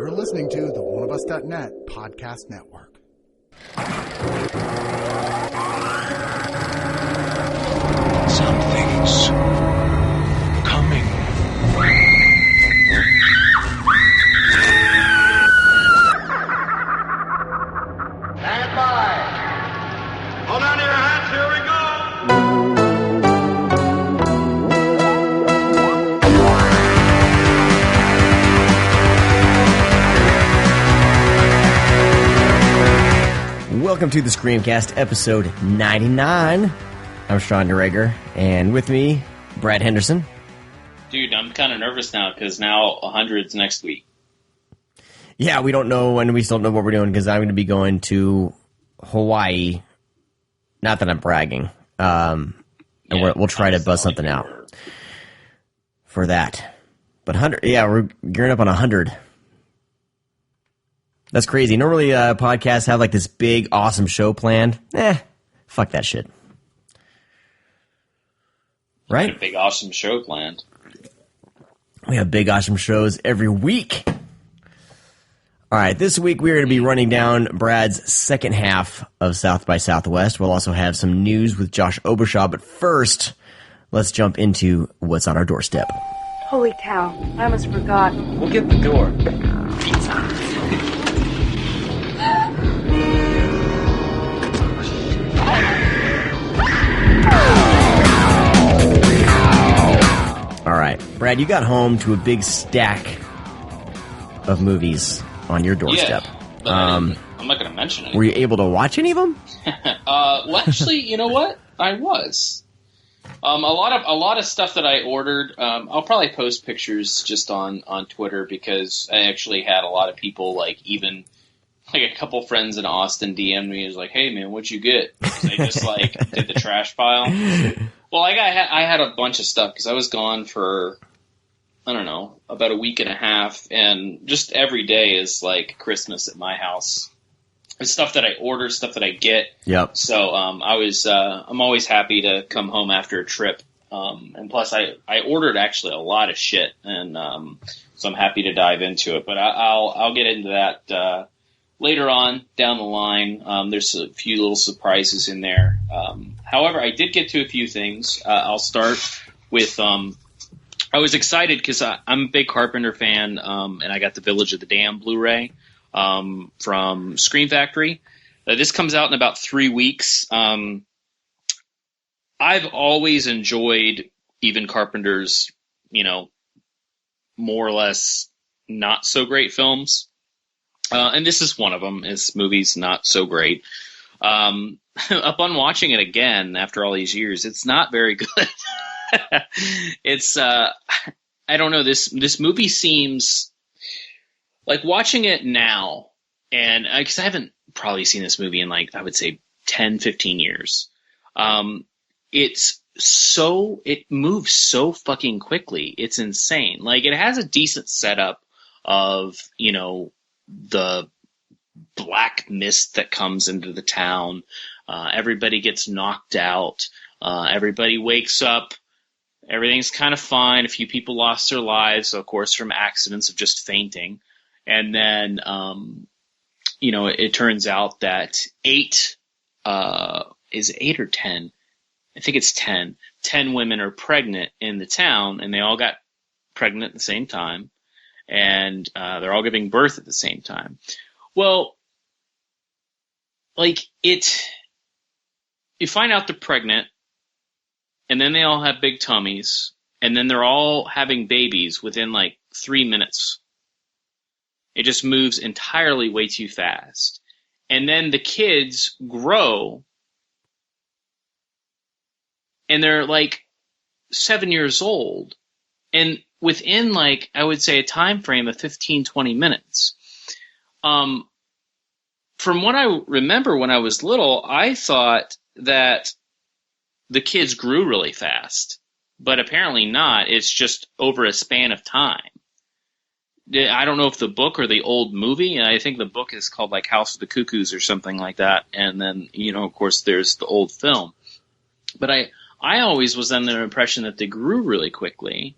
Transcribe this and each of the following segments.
You're listening to the oneofus.net podcast network. Something's coming. Stand by. Hold on to your hats, here we go. Welcome to the ScreamCast, episode 99. I'm Sean DeRager, and with me, Brad Henderson. Dude, I'm kind of nervous now, because now 100's next week. Yeah, we don't know when, we still don't know what we're doing, because I'm going to be going to Hawaii. Not that I'm bragging. And we'll try to buzz something out for that. But 100, yeah, we're gearing up on 100. That's crazy. Normally, podcasts have like this big, awesome show planned. Fuck that shit. Right? A big, awesome show planned. We have big, awesome shows every week. All right, this week we are going to be running down Brad's second half of South by Southwest. We'll also have some news with Josh Obershaw, but first, let's jump into what's on our doorstep. Holy cow, I almost forgot. We'll get the door. All right, Brad, you got home to a big stack of movies on your doorstep. Yeah, but I'm not going to mention it. Were you able to watch any of them? Well, actually, you know what? I was. A lot of stuff that I ordered. I'll probably post pictures just on Twitter, because I actually had a lot of people, like, even like a couple friends in Austin DM'd me. It was like, "Hey man, what'd you get?" They just like did the trash pile. Well, I had a bunch of stuff because I was gone for, I don't know, about a week and a half, and just every day is like Christmas at my house. It's stuff that I order, stuff that I get. Yep. So I'm always happy to come home after a trip. And plus I ordered actually a lot of shit, and so I'm happy to dive into it. But I'll get into that later on down the line. There's a few little surprises in there. However, I did get to a few things. I'll start with I was excited because I'm a big Carpenter fan, and I got the Village of the Damned Blu-ray from Scream Factory. This comes out in about 3 weeks. I've always enjoyed even Carpenter's, more or less not so great films. And this is one of them. This movie's not so great. Upon watching it again after all these years, it's not very good. It's I don't know, this movie seems like, watching it now, and because I haven't probably seen this movie in, like, I would say 10, 15 years. It moves so fucking quickly. It's insane. Like, it has a decent setup of, the black mist that comes into the town. Everybody gets knocked out. Everybody wakes up. Everything's kind of fine. A few people lost their lives, of course, from accidents of just fainting. And then, it turns out that 8 is 8 or 10? I think it's 10. 10 women are pregnant in the town, and they all got pregnant at the same time. And they're all giving birth at the same time. Well, like, you find out they're pregnant, and then they all have big tummies, and then they're all having babies within, like, 3 minutes. It just moves entirely way too fast. And then the kids grow, and they're, like, 7 years old. And within, like, I would say a time frame of 15, 20 minutes. From what I remember when I was little, I thought that the kids grew really fast. But apparently not. It's just over a span of time. I don't know if the book or the old movie. I think the book is called, like, House of the Cuckoos or something like that. And then, of course, there's the old film. But I always was under the impression that they grew really quickly.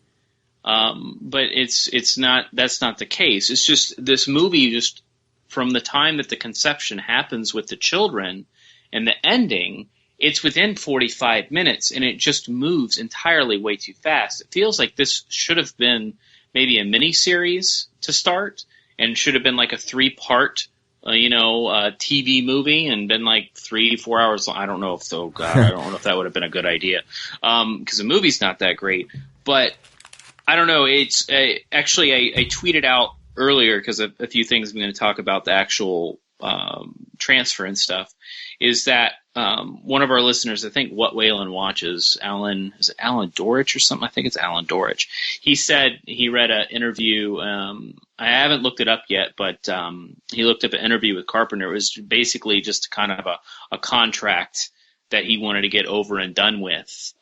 But it's not. That's not the case. It's just this movie. Just from the time that the conception happens with the children and the ending, it's within 45 minutes, and it just moves entirely way too fast. It feels like this should have been maybe a mini-series to start, and should have been like a 3-part, TV movie, and been like 3-4 hours long. I don't know if, oh God, I don't know if that would have been a good idea, because the movie's not that great. But I don't know. It's actually I tweeted out earlier, because a few things I'm going to talk about the actual transfer and stuff, is that one of our listeners, I think What Whalen Watches, Alan Dorich or something? I think it's Alan Dorich. He said he read an interview. I haven't looked it up yet, but he looked up an interview with Carpenter. It was basically just kind of a contract that he wanted to get over and done with.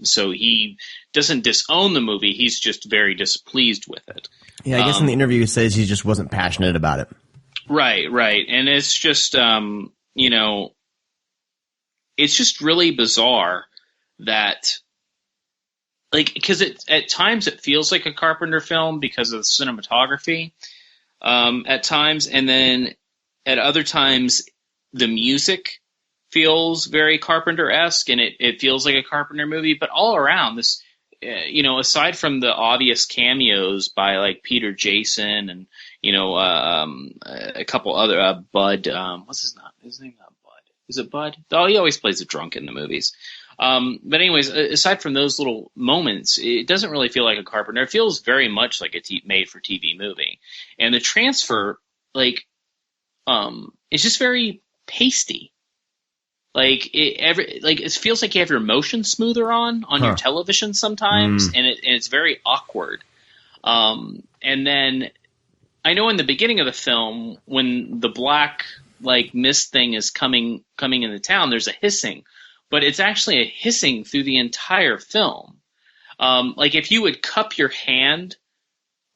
So he doesn't disown the movie. He's just very displeased with it. Yeah, I guess in the interview he says he just wasn't passionate about it. Right. And it's just, it's just really bizarre that, like, because at times it feels like a Carpenter film because of the cinematography, at times, and then at other times the music feels very Carpenter-esque, and it feels like a Carpenter movie. But all around this, aside from the obvious cameos by like Peter Jason and a couple other Bud, what's his name? Not Bud. Is it Bud? Oh, he always plays a drunk in the movies. But anyways, aside from those little moments, it doesn't really feel like a Carpenter. It feels very much like a made-for-TV movie. And the transfer, it's just very pasty. It feels like you have your motion smoother on your television sometimes, and it's very awkward. And then I know in the beginning of the film, when the black mist thing is coming into town, there's a hissing, but it's actually a hissing through the entire film. If you would cup your hand,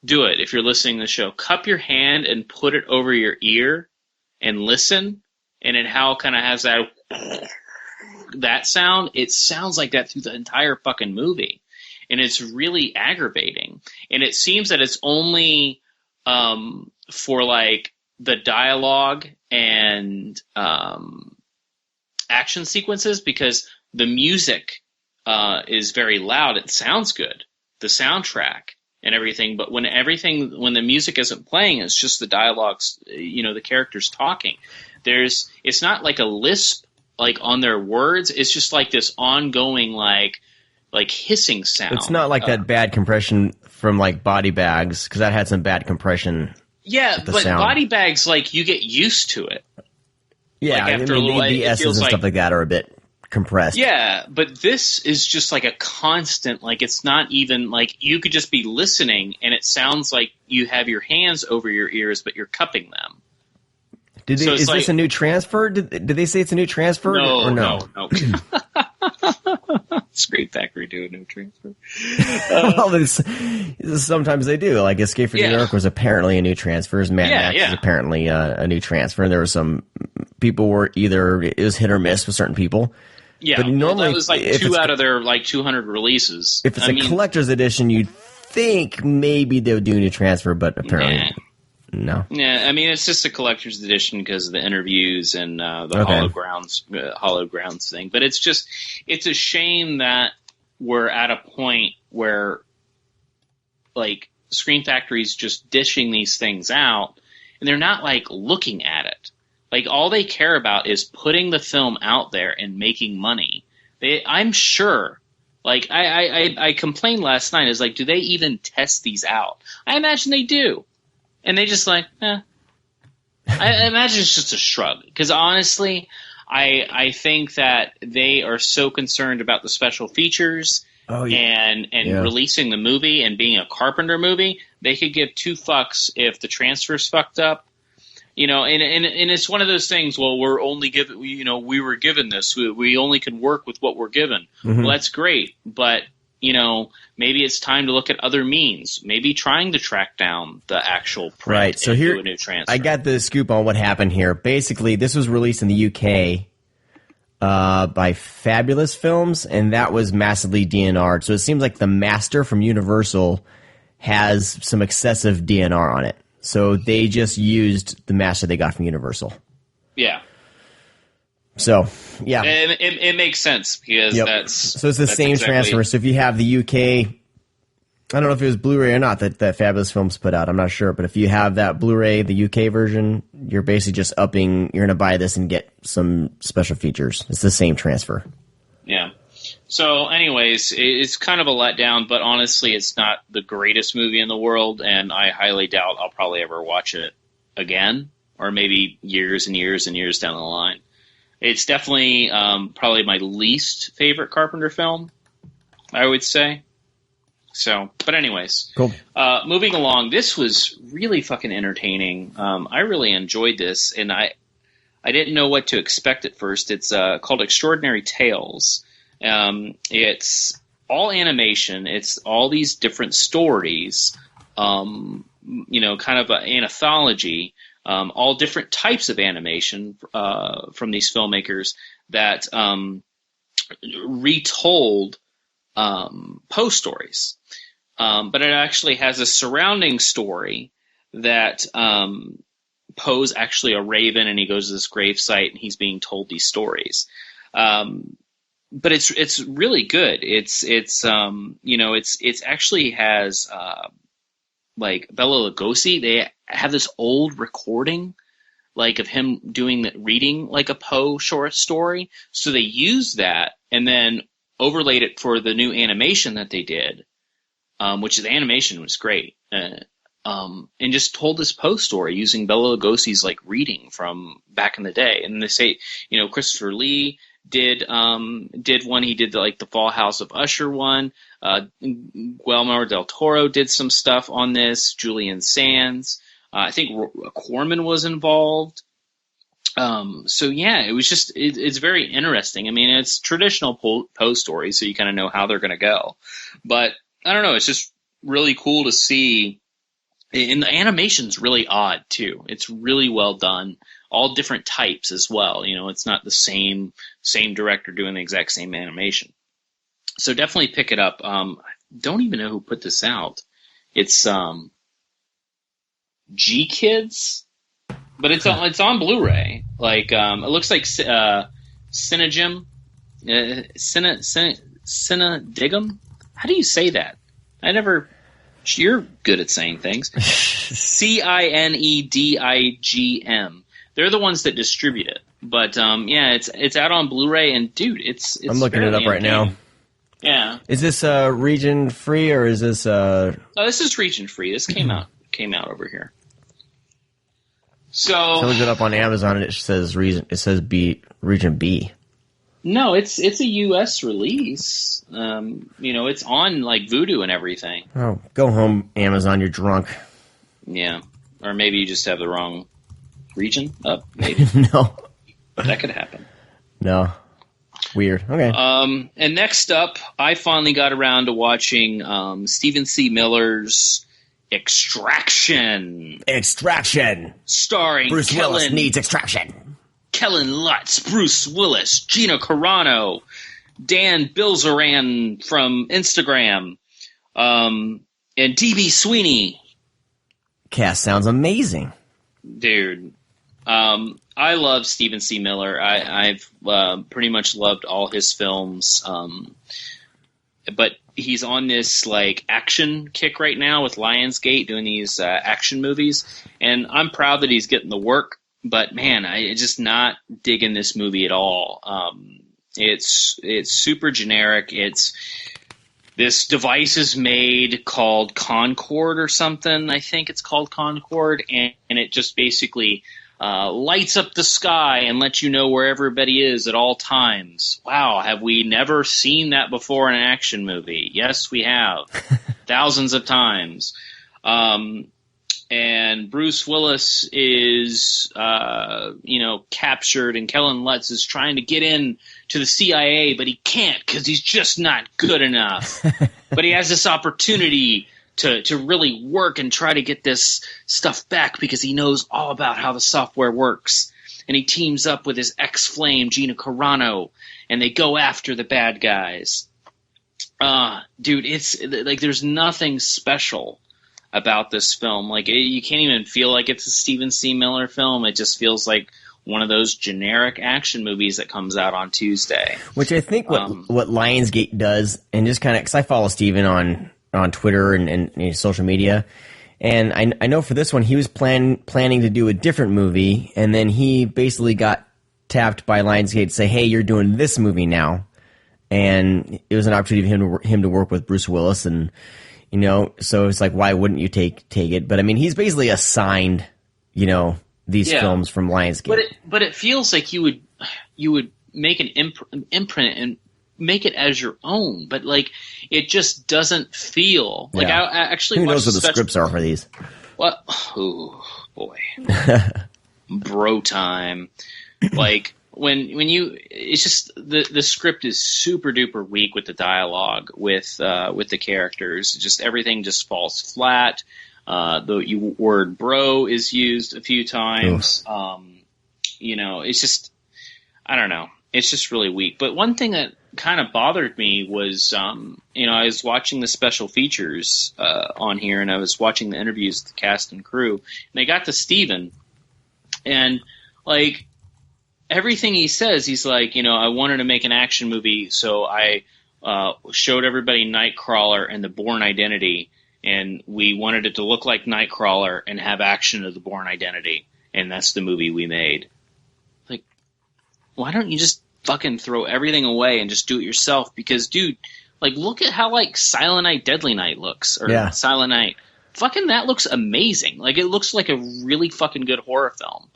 do it if you're listening to the show. Cup your hand and put it over your ear and listen, and it kind of has that sound. It sounds like that through the entire fucking movie, and it's really aggravating. And it seems that it's only for the dialogue and action sequences, because the music is very loud. It sounds good, the soundtrack and everything, but when the music isn't playing, it's just the dialogues, the characters talking. It's not like a lisp on their words. It's just like this ongoing hissing sound. It's not like that bad compression from Body Bags, because that had some bad compression. Yeah, but sound. Body Bags, you get used to it. Yeah, after a little while, the S's and stuff like that are a bit compressed. Yeah, but this is just a constant, it's not even, you could just be listening, and it sounds like you have your hands over your ears, but you're cupping them. Is this a new transfer? Did they say it's a new transfer? No. Screen Factory do a new transfer. Well, sometimes they do. Escape from New York was apparently a new transfer. Mad Max is apparently a new transfer. There were some people were either it was hit or miss with certain people. Yeah, but normally that was 2 out of their 200 releases. If it's a collector's edition, you'd think maybe they would do a new transfer, but apparently. No. Yeah, it's just a collector's edition because of the interviews and the Hollow Grounds thing. But it's a shame that we're at a point where, Screen Factory's just dishing these things out, and they're not, looking at it. All they care about is putting the film out there and making money. I'm sure. I complained last night, do they even test these out? I imagine they do. And they just I imagine it's just a shrug. Because honestly, I think that they are so concerned about the special features and releasing the movie and being a Carpenter movie, they could give 2 fucks if the transfer's fucked up. And it's one of those things, well, we're only given, we were given this. We only can work with what we're given. Mm-hmm. Well, that's great. But, maybe it's time to look at other means. Maybe trying to track down the actual print. Right. So here, do a new transfer. I got the scoop on what happened here. Basically, this was released in the UK by Fabulous Films, and that was massively DNR'd. So it seems like the master from Universal has some excessive DNR on it. So they just used the master they got from Universal. Yeah. So, yeah. It makes sense because So it's the same transfer. So if you have the UK, I don't know if it was Blu-ray or not that Fabulous Films put out. I'm not sure. But if you have that Blu-ray, the UK version, you're basically just upping. You're going to buy this and get some special features. It's the same transfer. Yeah. So anyways, it's kind of a letdown, but honestly, it's not the greatest movie in the world, and I highly doubt I'll probably ever watch it again, or maybe years and years and years down the line. It's definitely probably my least favorite Carpenter film, I would say. So, but anyways, cool. Moving along, this was really fucking entertaining. I really enjoyed this, and I didn't know what to expect at first. It's called Extraordinary Tales. It's all animation. It's all these different stories, kind of an anthology, all different types of animation from these filmmakers that retold Poe stories. But it actually has a surrounding story that Poe's actually a raven, and he goes to this gravesite, and he's being told these stories. But it's really good. It's actually has like Bela Lugosi. They have this old recording like of him reading like a Poe short story. So they used that and then overlaid it for the new animation that they did, which the animation was great. And just told this Poe story using Bela Lugosi's like reading from back in the day. And they say, Christopher Lee did one. He did the Fall House of Usher one. Guillermo del Toro did some stuff on this. Julian Sands. I think Corman was involved. So yeah, it was just, it's very interesting. I mean, it's traditional Poe stories, so you kind of know how they're going to go. But I don't know, it's just really cool to see. And the animation's really odd too. It's really well done. All different types as well. It's not the same director doing the exact same animation. So definitely pick it up. I don't even know who put this out. It's G Kids, but it's on Blu-ray. Like it looks like Cinedigm. Cinedigm. How do you say that? You're good at saying things. Cinedigm. They're the ones that distribute it. But yeah, it's out on Blu-ray, and dude, it's I'm looking it up right now. Yeah. Is this region free or is this? Oh, this is region free. This came out over here. So I looked it up on Amazon, and it says region. It says region B. No, it's a U.S. release. It's on like Vudu and everything. Oh, go home, Amazon. You're drunk. Yeah, or maybe you just have the wrong region up. Maybe No, that could happen. No, weird. Okay. And next up, I finally got around to watching Stephen C. Miller's Extraction. Starring Bruce Willis needs extraction. Kellen Lutz, Bruce Willis, Gina Carano, Dan Bilzerian from Instagram, and D.B. Sweeney. Cast sounds amazing. Dude, I love Stephen C. Miller. I've pretty much loved all his films, but he's on this like action kick right now with Lionsgate doing these action movies, and I'm proud that he's getting the work. But man, I just not digging this movie at all. It's super generic. This device is made called Concorde or something. I think it's called Concorde, and it just basically lights up the sky and lets you know where everybody is at all times. Wow, have we never seen that before in an action movie? Yes, we have. Thousands of times. And Bruce Willis is, captured, and Kellen Lutz is trying to get in to the CIA, but he can't because he's just not good enough. But he has this opportunity to really work and try to get this stuff back because he knows all about how the software works. and he teams up with his ex-flame, Gina Carano, and they go after the bad guys. Dude, it's like there's nothing special about this film. Like, you can't even feel like it's a Stephen C. Miller film. It just feels like one of those generic action movies that comes out on Tuesday. Which I think what Lionsgate does, and just kind of, because I follow Steven on Twitter and social media, and I know for this one he was planning to do a different movie, and then he basically got tapped by Lionsgate to say, hey, you're doing this movie now. And it was an opportunity for him to work with Bruce Willis, and so it's like, why wouldn't you take it? But I mean, he's basically assigned, these films from Lionsgate. But it feels like you would make an imprint and make it as your own. But like, it just doesn't feel like. I actually who knows what the scripts are for these? What? Oh boy, bro time. Like when you, it's just the script is super duper weak with the dialogue, with the characters. Just everything just falls flat. The word bro is used a few times. It's just, I don't know. It's just really weak. But one thing that kind of bothered me was, I was watching the special features on here, and I was watching the interviews with the cast and crew, and they got to Steven, and like everything he says, he's like, I wanted to make an action movie, so I showed everybody Nightcrawler and the Bourne Identity, and we wanted it to look like Nightcrawler and have action of the Bourne Identity, and that's the movie we made. Like, why don't you just fucking throw everything away and just do it yourself? Because, dude, like, look at how, like, Silent Night, Deadly Night looks, or Silent Night. Fucking that looks amazing. Like, it looks like a really fucking good horror film.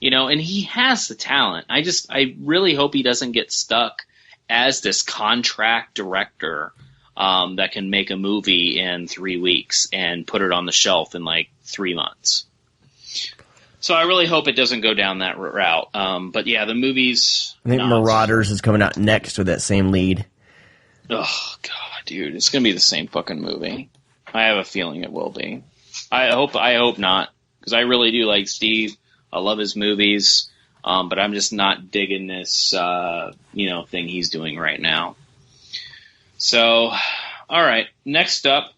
And he has the talent. I really hope he doesn't get stuck as this contract director that can make a movie in 3 weeks and put it on the shelf in like 3 months. So I really hope it doesn't go down that route. But yeah, the movie's... I think Marauders is coming out next with that same lead. Oh, God, dude. It's going to be the same fucking movie. I have a feeling it will be. I hope not, because I really do like Steve. I love his movies, but I'm just not digging this, thing he's doing right now. So, all right. Next up,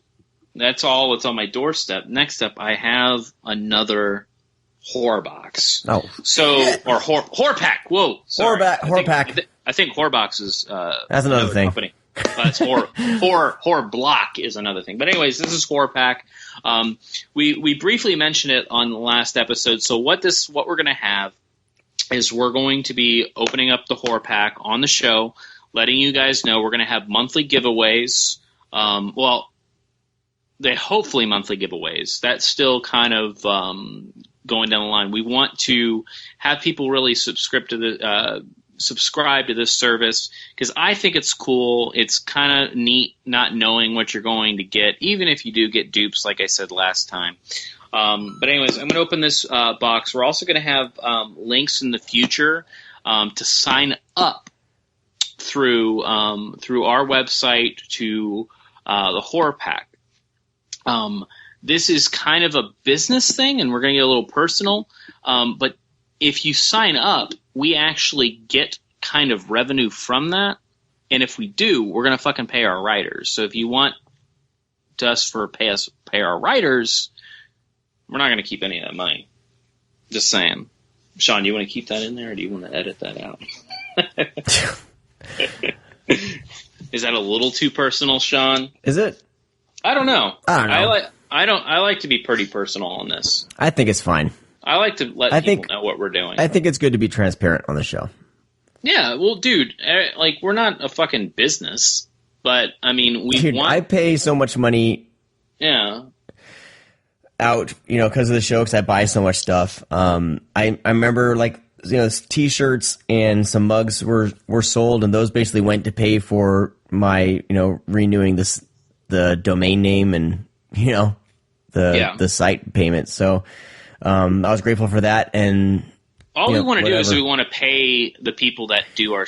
that's all that's on my doorstep. Next up, I have another horror box. Oh, or horror pack. Whoa, sorry. Horror pack. I think horror box is that's another thing. Company. It's horror block is another thing. But anyways, this is horror pack. We briefly mentioned it on the last episode. So what we're going to have is we're going to be opening up the horror pack on the show, letting you guys know we're going to have monthly giveaways. They hopefully monthly giveaways. That's still kind of going down the line. We want to have people really subscribe to this service, because I think it's cool. It's kind of neat not knowing what you're going to get, even if you do get dupes, like I said last time. But anyways, I'm going to open this box. We're also going to have links in the future to sign up through our website to the horror pack. This is kind of a business thing, and we're going to get a little personal. But if you sign up, we actually get kind of revenue from that. And if we do, we're going to fucking pay our writers. So if you want us to pay our writers, we're not going to keep any of that money. Just saying. Sean, do you want to keep that in there, or do you want to edit that out? Is that a little too personal, Sean? Is it? I don't know. I don't know. I like to be pretty personal on this. I think it's fine. I like to let people know what we're doing. I think it's good to be transparent on the show. Yeah, well, dude, like, we're not a fucking business, but I mean, I pay so much money. Yeah. Out, because of the show, because I buy so much stuff. I remember, like, T-shirts and some mugs were sold, and those basically went to pay for my, renewing the domain name and the site payment. So I was grateful for that, and all we want to do is we want to pay the people that do our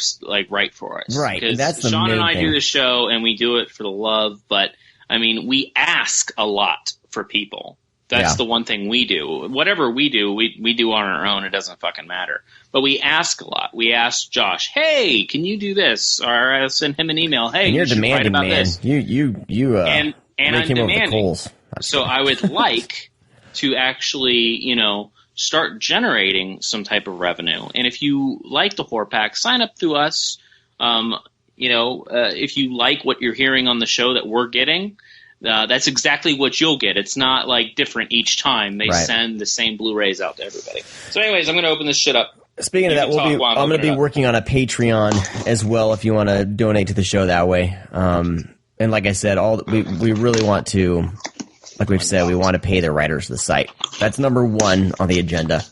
write for us, right? Because that's the Sean main and I thing. do the show, and we do it for the love. But I mean, we ask a lot for people. That's the one thing we do. Whatever we do on our own. It doesn't fucking matter. But we ask a lot. We ask Josh, "Hey, can you do this?" Or I send him an email, "Hey, And you're you should demanding, write about man. this." And I'm over the demanding. coals. So I would like to actually, start generating some type of revenue. And if you like the Horror Pack, sign up through us. If you like what you're hearing on the show that we're getting, that's exactly what you'll get. It's not like different each time. They send the same Blu-rays out to everybody. So anyways, I'm going to open this shit up. Speaking of that, I'm going to be working on a Patreon as well if you want to donate to the show that way. And like I said, we really want to, like we've said, we want to pay the writers of the site. That's number one on the agenda.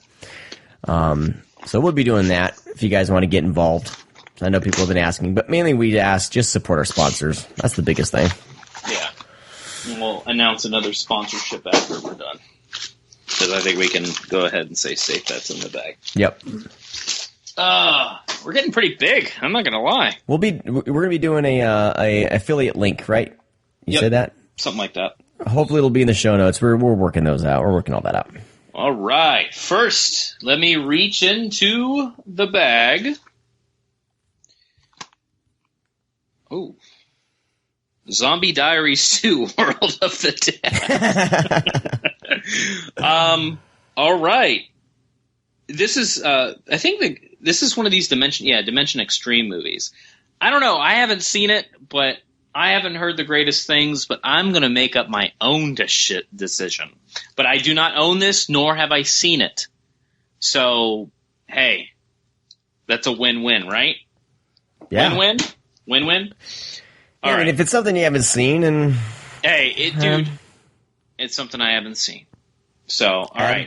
So we'll be doing that if you guys want to get involved. I know people have been asking, but mainly we ask just support our sponsors. That's the biggest thing. Yeah. And we'll announce another sponsorship after we're done. Because I think we can go ahead and say safe bets in the bag. Yep. We're getting pretty big. I'm not going to lie. We're going to be doing a affiliate link, right? You said that? Something like that. Hopefully it'll be in the show notes. We're working those out. We're working all that out. All right. First, let me reach into the bag. Oh. Zombie Diaries 2, World of the Dead. All right. This is, I think this is one of these Dimension Extreme movies. I don't know. I haven't seen it, but I haven't heard the greatest things, but I'm going to make up my own decision. But I do not own this, nor have I seen it. So, hey, that's a win-win, right? Yeah. Win-win? Win-win? Yeah, I mean, if it's something you haven't seen, and dude, it's something I haven't seen. So, all right,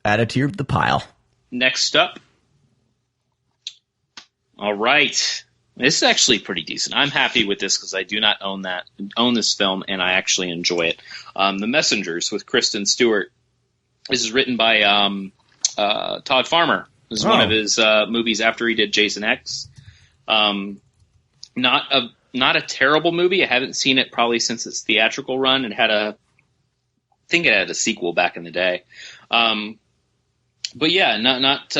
add it to the pile. Next up, all right, this is actually pretty decent. I'm happy with this because I do not own this film, and I actually enjoy it. The Messengers with Kristen Stewart. This is written by Todd Farmer. This is one of his movies after he did Jason X. Not a terrible movie. I haven't seen it probably since its theatrical run. I think it had a sequel back in the day. But yeah, not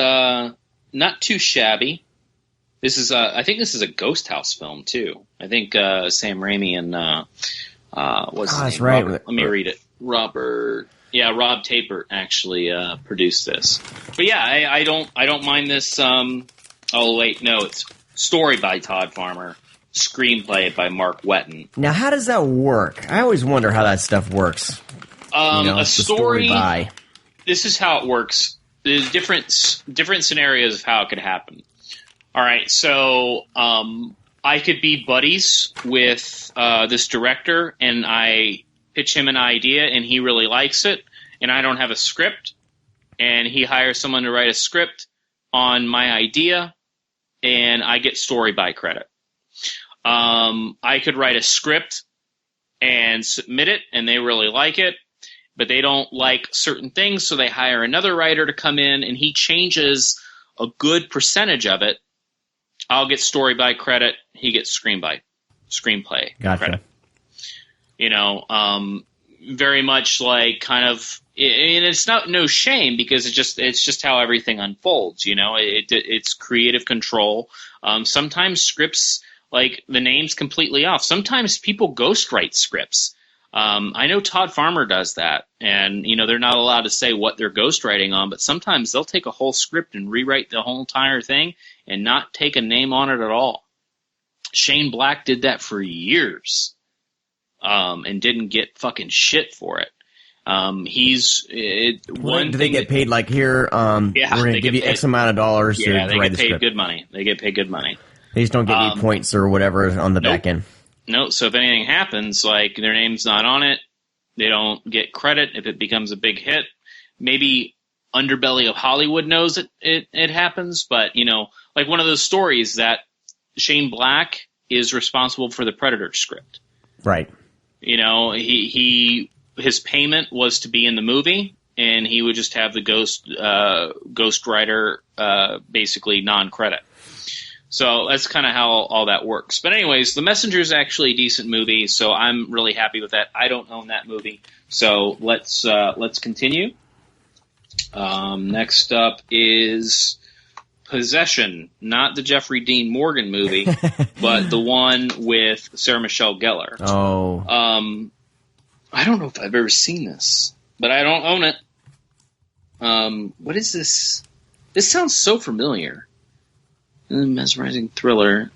too shabby. This is I think this is a Ghost House film too. I think Sam Raimi and what's his name? That's right. Let me read it. Rob Tapert actually produced this. But yeah, I don't mind this. Oh wait, no, it's story by Todd Farmer. Screenplay by Mark Wetton. Now, how does that work? I always wonder how that stuff works. A story by. This is how it works. There's different scenarios of how it could happen. All right, so I could be buddies with this director, and I pitch him an idea, and he really likes it, and I don't have a script, and he hires someone to write a script on my idea, and I get story by credit. I could write a script and submit it, and they really like it, but they don't like certain things, so they hire another writer to come in, and he changes a good percentage of it. I'll get story by credit. He gets screenplay Gotcha. credit. Very much like kind of, and it's no shame because it's just how everything unfolds. It's creative control. Sometimes scripts, like the name's completely off. Sometimes people ghostwrite scripts. I know Todd Farmer does that, and they're not allowed to say what they're ghostwriting on, but sometimes they'll take a whole script and rewrite the whole entire thing and not take a name on it at all. Shane Black did that for years, and didn't get fucking shit for it. Do they get paid like here? We're going to give you X amount of dollars to write the script. They get paid good money. They get paid good money. They just don't get any points or whatever on the back end. No, so if anything happens, like their name's not on it, they don't get credit if it becomes a big hit. Maybe Underbelly of Hollywood knows it happens, but like one of those stories that Shane Black is responsible for the Predator script. Right. His payment was to be in the movie, and he would just have the ghost writer basically non-credit. So that's kind of how all that works. But anyways, The Messenger is actually a decent movie, so I'm really happy with that. I don't own that movie, so let's continue. Next up is Possession, not the Jeffrey Dean Morgan movie, but the one with Sarah Michelle Gellar. Oh. I don't know if I've ever seen this, but I don't own it. What is this? This sounds so familiar. Mesmerizing thriller,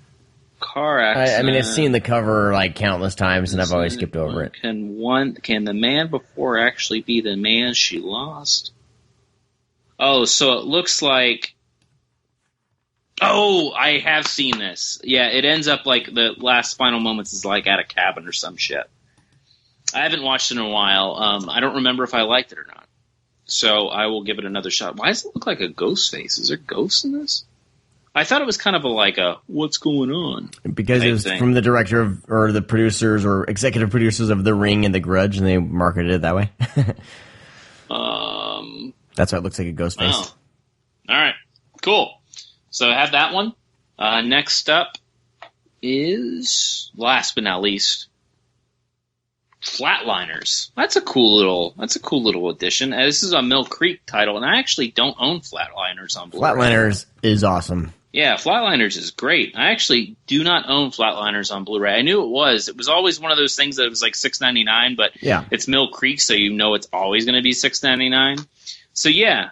car accident. I mean, I've seen the cover like countless times, and I've always skipped over it. Can the man before actually be the man she lost? Oh, so it looks like. Oh, I have seen this. Yeah, it ends up like the last final moments is like at a cabin or some shit. I haven't watched it in a while. I don't remember if I liked it or not. So I will give it another shot. Why does it look like a ghost face? Is there ghosts in this? I thought it was kind of like a what's going on? Because it was from the director of, or the producers or executive producers of The Ring and The Grudge, and they marketed it that way. That's why it looks like a ghost face. Oh. All right, cool. So I have that one. Next up is, last but not least, Flatliners. That's a cool little addition. This is a Mill Creek title, and I actually don't own Flatliners on Blu-ray. Flatliners is awesome. Yeah, Flatliners is great. I actually do not own Flatliners on Blu-ray. I knew it was. It was always one of those things that was like $6.99, but it's Mill Creek, so you know it's always going to be $6.99. So yeah,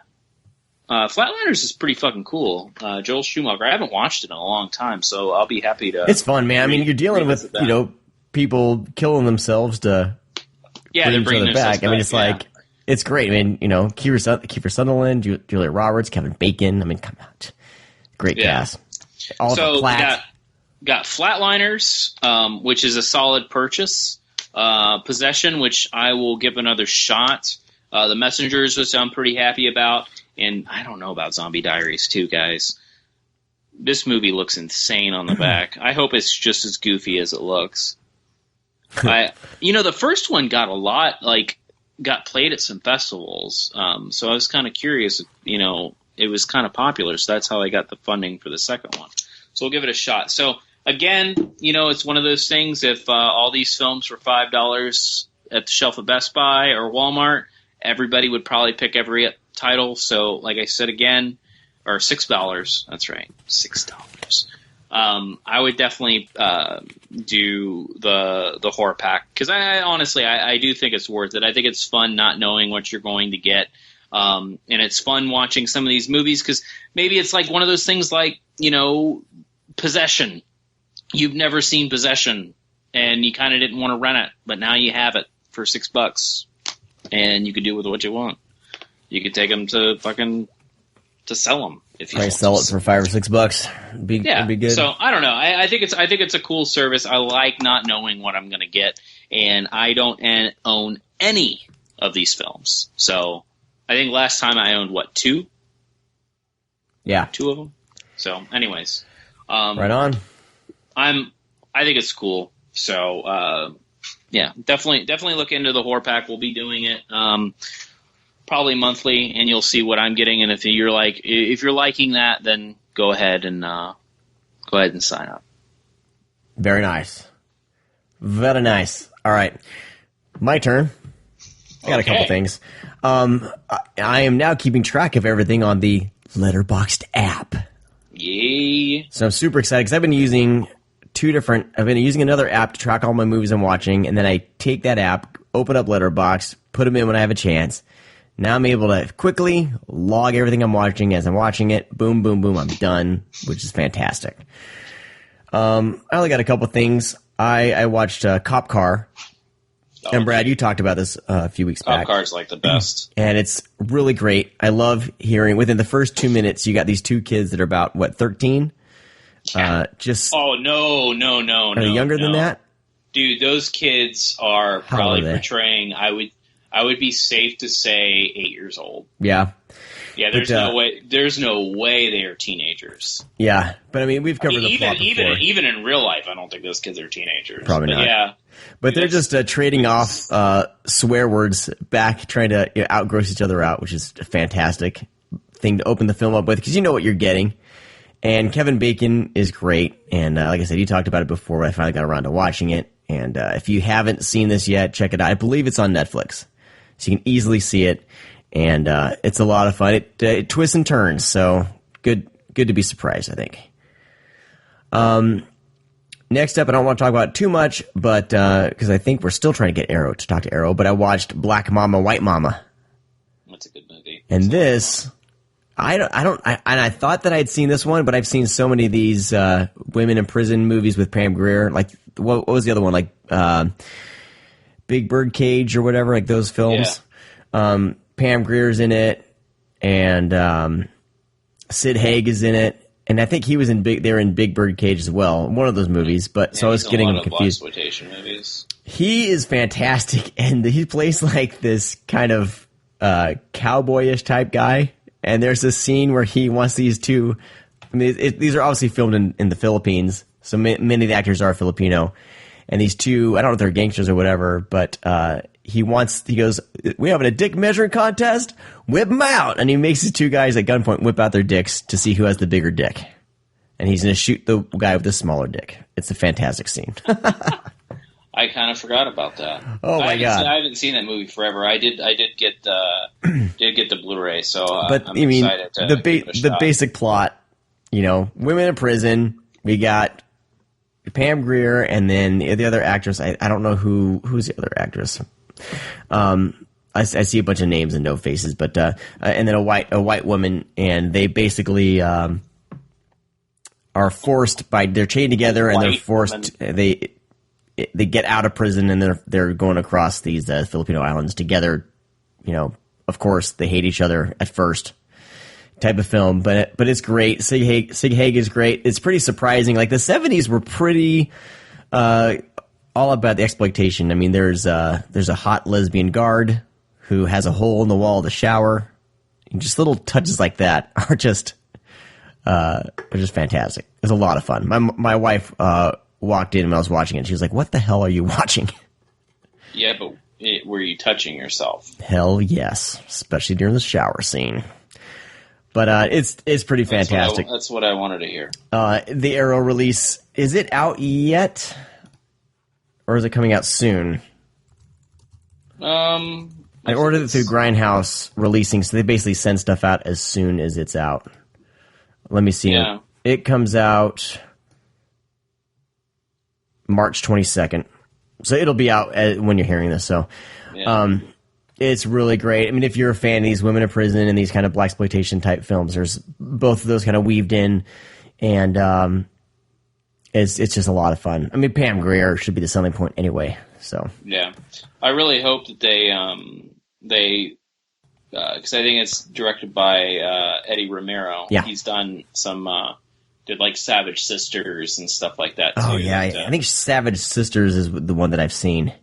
Flatliners is pretty fucking cool. Joel Schumacher. I haven't watched it in a long time, so I'll be happy to. It's fun, man. I mean, you're dealing with people killing themselves to bring each other back. I mean, it's like it's great. I mean, Kiefer Sutherland, Julia Roberts, Kevin Bacon. I mean, come on, great cast. So we got Flatliners, which is a solid purchase. Possession, which I will give another shot. The Messengers, which I'm pretty happy about. And I don't know about Zombie Diaries 2, guys. This movie looks insane on the back. I hope it's just as goofy as it looks. The first one got got played at some festivals. So I was kind of curious, it was kind of popular. So that's how I got the funding for the second one. So we'll give it a shot. So again, it's one of those things. If all these films were $5 at the shelf at Best Buy or Walmart, everybody would probably pick every title. So like I said again, or $6. That's right, $6. I would definitely do the horror pack because I honestly do think it's worth it. I think it's fun not knowing what you're going to get, and it's fun watching some of these movies because maybe it's like one of those things like Possession. You've never seen Possession, and you kind of didn't want to rent it, but now you have it for $6, and you can do with what you want. You could take them to sell them if you sell it for $5 or $6. It'd be good. So I don't know. I think it's a cool service. I like not knowing what I'm going to get, and I don't own any of these films. So I think last time I owned 2? Yeah, 2 of them. So, anyways, right on. I think it's cool. So definitely look into the horror pack. We'll be doing it. Probably monthly, and you'll see what I'm getting. And if you're liking that, then go ahead and sign up. Very nice, very nice. All right, my turn. I got a couple things. I am now keeping track of everything on the Letterboxd app. Yay! So I'm super excited because I've been using another app to track all my movies I'm watching, and then I take that app, open up Letterboxd, put them in when I have a chance. Now I'm able to quickly log everything I'm watching as I'm watching it. Boom, boom, boom. I'm done, which is fantastic. I only got a couple things. I watched Cop Car. And Brad, you talked about this a few weeks back. Cop Car's like the best. And it's really great. I love hearing, within the first 2 minutes, you got these two kids that are about, 13? Oh, no. Are they younger than that? Dude, those kids are probably portraying, I would be safe to say 8 years old. Yeah. Yeah, there's no way they are teenagers. Yeah, but I mean, we've covered the plot before. Even in real life, I don't think those kids are teenagers. Probably not. Yeah. But they're just trading off swear words back, trying to outgross each other out, which is a fantastic thing to open the film up with, because you know what you're getting. And Kevin Bacon is great. And like I said, you talked about it before, but I finally got around to watching it. And if you haven't seen this yet, check it out. I believe it's on Netflix, so you can easily see it. And it's a lot of fun. It twists and turns, so good to be surprised, I think. Next up, I don't want to talk about it too much, but because I think we're still trying to get Arrow to talk to Arrow, but I watched Black Mama, White Mama. That's a good movie. And this, I thought that I'd seen this one, but I've seen so many of these women in prison movies with Pam Grier. Like, what was the other one? Like Big Bird Cage or whatever, like those films. Yeah. Pam Grier's in it, and Sid Haig is in it. And I think he was they're in Big Bird Cage as well, one of those movies. But yeah, so I was getting him confused. Blaxploitation movies. He is fantastic, and he plays like this kind of cowboyish type guy. And there's this scene where he wants these two. I mean, these are obviously filmed in the Philippines, so many of the actors are Filipino. And these two, I don't know if they're gangsters or whatever, but he goes, "We having a dick measuring contest? Whip them out!" And he makes these two guys at gunpoint whip out their dicks to see who has the bigger dick. And he's going to shoot the guy with the smaller dick. It's a fantastic scene. I kind of forgot about that. Oh my god! I haven't seen that movie forever. I did get the Blu-ray, so but I'm I mean, excited to give it a the shot. basic plot, women in prison. We got Pam Grier, and then the other actress. I don't know who's the other actress. I see a bunch of names and no faces, but and then a white woman, and they basically are forced they're chained together, and they're forced they get out of prison, and they're going across these Filipino islands together. Of course, they hate each other at first. Type of film, but it's great. Sig Haig is great. It's pretty surprising. Like the 70s were pretty all about the exploitation. I mean, there's a hot lesbian guard who has a hole in the wall of the shower. And just little touches like that are just fantastic. It's a lot of fun. My wife walked in when I was watching it. She was like, "What the hell are you watching?" Yeah, but were you touching yourself? Hell yes, especially during the shower scene. But it's pretty fantastic. That's what I wanted to hear. The Arrow release, is it out yet? Or is it coming out soon? I ordered it through Grindhouse Releasing, so they basically send stuff out as soon as it's out. Let me see. Yeah. It comes out March 22nd. So it'll be out when you're hearing this. So it's really great. I mean, if you're a fan of these women in prison and these kind of blaxploitation type films, there's both of those kind of weaved in, and it's just a lot of fun. I mean, Pam Grier should be the selling point anyway. So yeah, I really hope that they because I think it's directed by Eddie Romero. Yeah, he's done some did like Savage Sisters and stuff like that too. Oh yeah, I think Savage Sisters is the one that I've seen.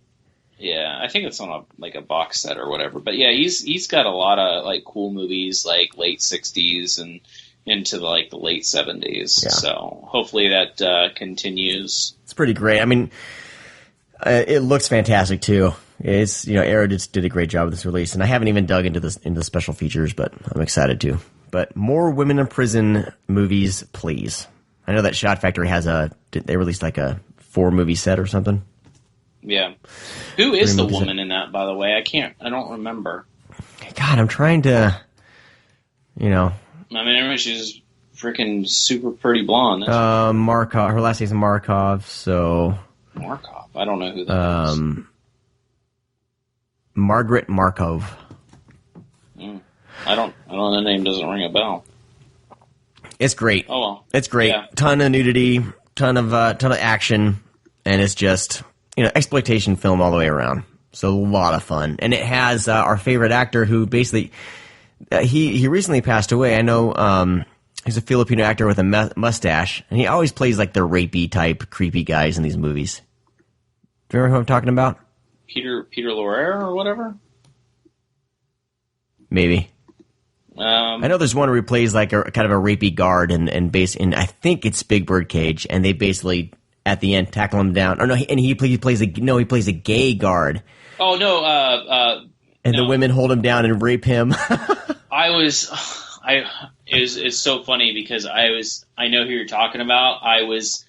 Yeah, I think it's on a box set or whatever. But yeah, he's got a lot of like cool movies like late 60s and into the late 70s. Yeah. So hopefully that continues. It's pretty great. I mean, it looks fantastic too. It's Arrow just did a great job with this release, and I haven't even dug into the special features, but I'm excited to. But more women in prison movies, please. I know that Shot Factory they released like a 4-movie set or something. Yeah. Who is the woman in that, by the way? I don't remember. God, I'm trying to, I mean, she's freaking super pretty blonde. Markov. Her last name's Markov, so. Markov? I don't know who that is. Margaret Markov. I don't know, the name doesn't ring a bell. It's great. Oh, well. It's great. Yeah. Ton of nudity, ton of action, and it's just, exploitation film all the way around. So a lot of fun. And it has our favorite actor who basically, he recently passed away. I know he's a Filipino actor with a mustache, and he always plays like the rapey type, creepy guys in these movies. Do you remember who I'm talking about? Peter Lorre or whatever? Maybe. I know there's one where he plays like a kind of a rapey guard, and I think it's Big Bird Cage, and they basically at the end tackle him down. Oh no, he plays a gay guard. Oh no, and the women hold him down and rape him. It It's so funny because I know who you're talking about. I was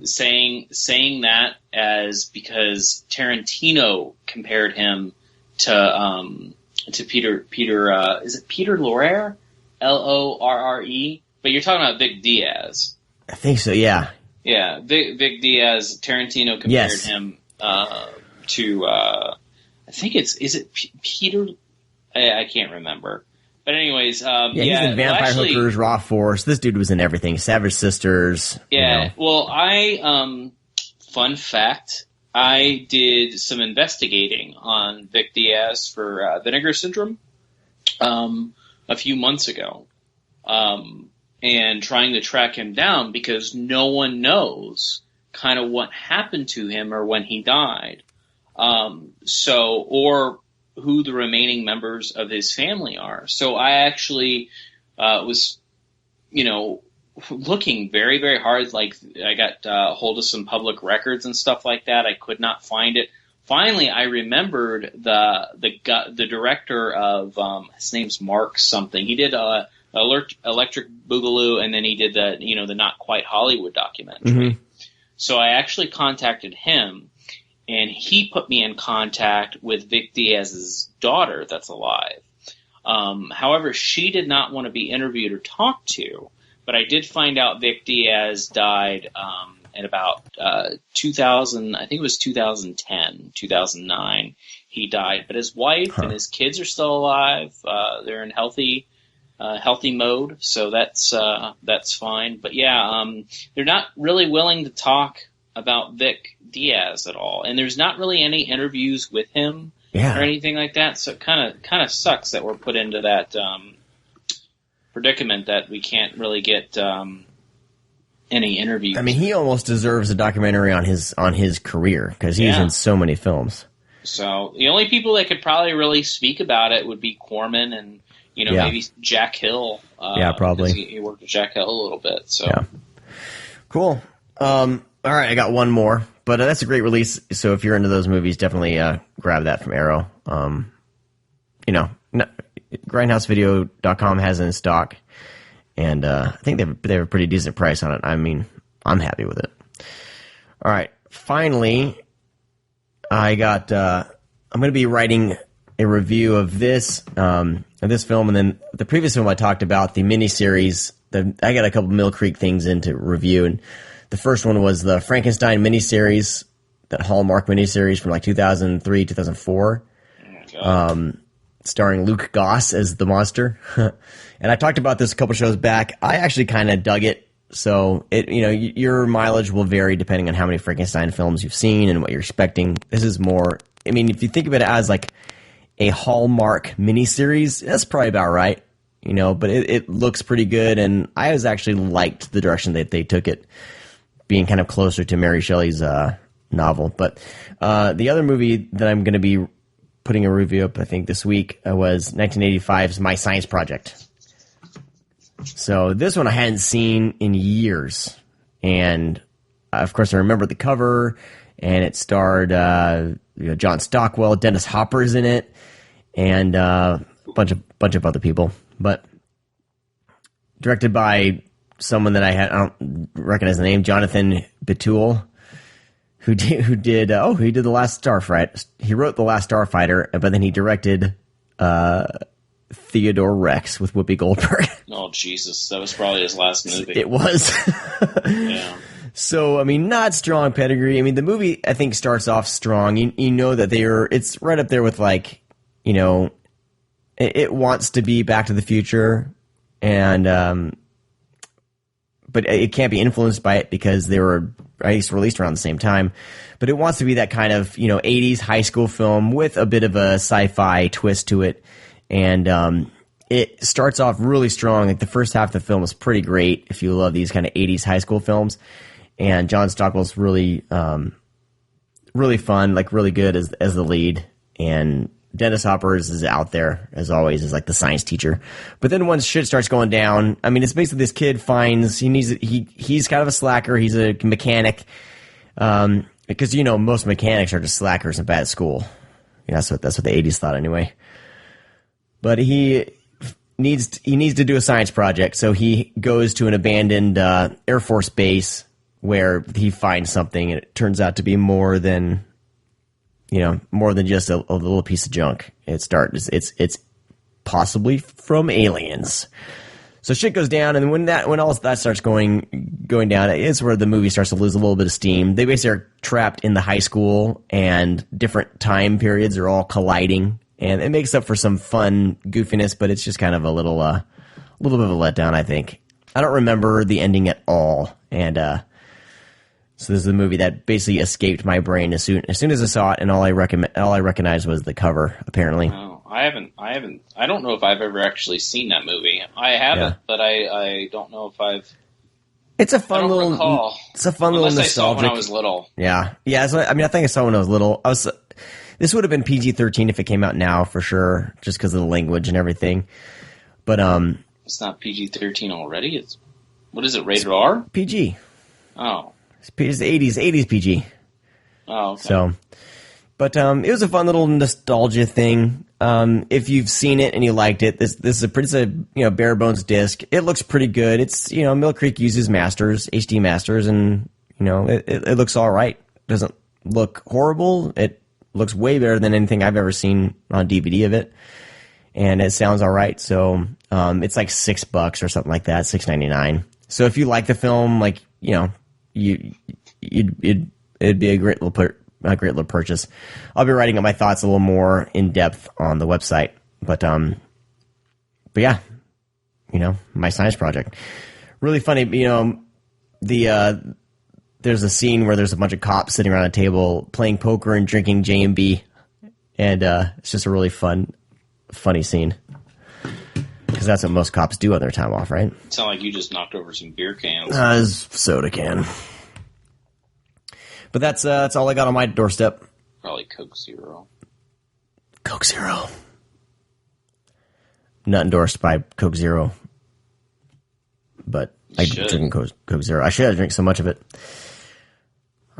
saying that as because Tarantino compared him to Peter is it Peter Lorre? Lorre? But you're talking about Vic Diaz. I think so, yeah. Yeah, Vic Diaz, Tarantino compared him to I think is it Peter? I can't remember. But anyways, he's in Vampire Hookers, Raw Force. This dude was in everything. Savage Sisters. Yeah. Well, fun fact, I did some investigating on Vic Diaz for Vinegar Syndrome a few months ago, and trying to track him down because no one knows kind of what happened to him or when he died. Or who the remaining members of his family are. So I actually was, looking very, very hard. Like I got hold of some public records and stuff like that. I could not find it. Finally, I remembered the director of his name's Mark something. He did Electric Boogaloo, and then he did the Not Quite Hollywood documentary. Mm-hmm. So I actually contacted him. And he put me in contact with Vic Diaz's daughter that's alive. However, she did not want to be interviewed or talked to, but I did find out Vic Diaz died in about 2000, I think it was 2010, 2009. He died, but his wife and his kids are still alive. They're in healthy mode, so that's fine. But yeah, they're not really willing to talk about Vic Diaz at all, and there's not really any interviews with him or anything like that. So it kind of sucks that we're put into that predicament that we can't really get any interviews. I mean, he almost deserves a documentary on his career because he's in so many films. So the only people that could probably really speak about it would be Corman and maybe Jack Hill. Probably he worked with Jack Hill a little bit. So cool. All right, I got one more, but that's a great release. So if you're into those movies, definitely grab that from Arrow. Grindhousevideo.com has it in stock, and I think they have a pretty decent price on it. I mean, I'm happy with it. All right, finally, I got. I'm going to be writing a review of this film, and then the previous film I talked about, the miniseries. I got a couple Mill Creek things in to review, and the first one was the Frankenstein miniseries, that Hallmark miniseries from like 2003, 2004, starring Luke Goss as the monster. And I talked about this a couple shows back. I actually kind of dug it. So your mileage will vary depending on how many Frankenstein films you've seen and what you're expecting. This is more. I mean, if you think of it as like a Hallmark miniseries, that's probably about right. But it looks pretty good, and I was actually liked the direction that they took it, being kind of closer to Mary Shelley's novel. But the other movie that I'm going to be putting a review up, I think, this week was 1985's My Science Project. So this one I hadn't seen in years. And, of course, I remember the cover, and it starred John Stockwell, Dennis Hopper's in it, and a bunch of other people. But directed by someone that I don't recognize the name, Jonathan Betul, who did The Last Starfighter. He wrote The Last Starfighter, but then he directed Theodore Rex with Whoopi Goldberg. Oh Jesus, that was probably his last movie. It was. Yeah. So I mean, not strong pedigree. I mean, the movie I think starts off strong. You know that it's right up there with like, it wants to be Back to the Future, and but it can't be influenced by it because they were at least released around the same time. But it wants to be that kind of 80s high school film with a bit of a sci-fi twist to it, and it starts off really strong. Like the first half of the film is pretty great if you love these kind of 80s high school films, and John Stockwell's really really fun, like really good as the lead, and Dennis Hopper is out there, as always, as like the science teacher. But then once shit starts going down, I mean, it's basically this kid finds he's kind of a slacker. He's a mechanic, because most mechanics are just slackers and bad at school. That's what the 80s thought anyway. But he needs to do a science project, so he goes to an abandoned Air Force base where he finds something, and it turns out to be more than just a little piece of junk. It's possibly from aliens. So shit goes down, and when all that starts going down, it's where the movie starts to lose a little bit of steam. They basically are trapped in the high school, and different time periods are all colliding, and it makes up for some fun goofiness, but it's just kind of a little bit of a letdown, I think. I don't remember the ending at all, and so this is a movie that basically escaped my brain as soon as I saw it, and all I recognized was the cover, apparently. Oh. I don't know if I've ever actually seen that movie. I haven't, but I don't know if I've. It's a fun little. Recall. It's a fun little nostalgic. I saw it when I was little. Yeah. So, I think I saw it when I was little. This would have been PG-13 if it came out now for sure, just because of the language and everything. But it's not PG-13 already. What is it? Rated R? PG. Oh, it's 80s PG. Oh, okay. So, but it was a fun little nostalgia thing. If you've seen it and you liked it, this is a pretty bare bones disc. It looks pretty good. It's Mill Creek uses HD masters, and it looks all right. Doesn't look horrible. It looks way better than anything I've ever seen on DVD of it, and it sounds all right. So it's like $6 or something like that, $6.99. So if you like the film, it'd be a great little purchase. I'll be writing up my thoughts a little more in depth on the website, but yeah, my science project, really funny. There's a scene where there's a bunch of cops sitting around a table playing poker and drinking J&B, and it's just a really funny scene, because that's what most cops do on their time off, right? It sounds like you just knocked over some beer cans. Soda can. But that's all I got on my doorstep. Probably Coke Zero. Coke Zero. Not endorsed by Coke Zero. But I drink Coke Zero. I should drink so much of it.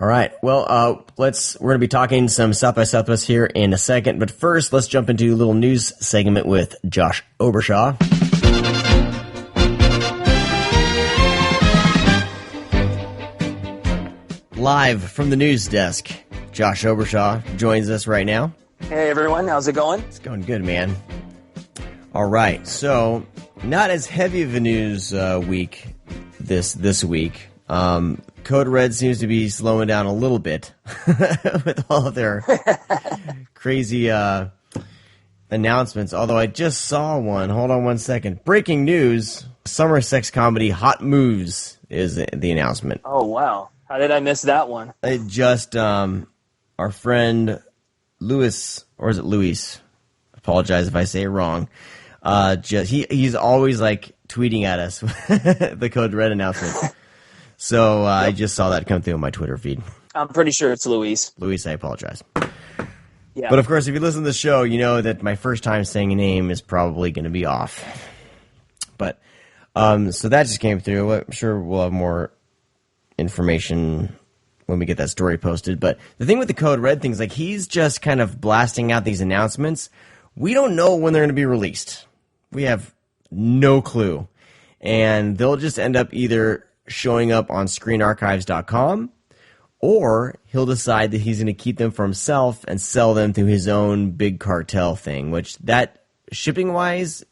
All right. Well, we're going to be talking some South by Southwest here in a second. But first, let's jump into a little news segment with Josh Obershaw. Live from the news desk, Josh Obershaw joins us right now. Hey everyone, how's it going? It's going good, man. All right, so not as heavy of a news week this week. Code Red seems to be slowing down a little bit with all of their crazy announcements. Although I just saw one. Hold on one second. Breaking news: summer sex comedy Hot Moves is the announcement. Oh wow. How did I miss that one? It just, our friend Louis, or is it Luis? Apologize if I say it wrong. He's always tweeting at us the Code Red announcement. So I just saw that come through on my Twitter feed. I'm pretty sure it's Luis. Luis, I apologize. Yeah. But of course, if you listen to the show, you know that my first time saying a name is probably going to be off. But so that just came through. I'm sure we'll have more information when we get that story posted. But the thing with the Code Red thing is he's just kind of blasting out these announcements. We don't know when they're going to be released. We have no clue. And they'll just end up either showing up on screenarchives.com, or he'll decide that he's going to keep them for himself and sell them through his own big cartel thing, which that shipping wise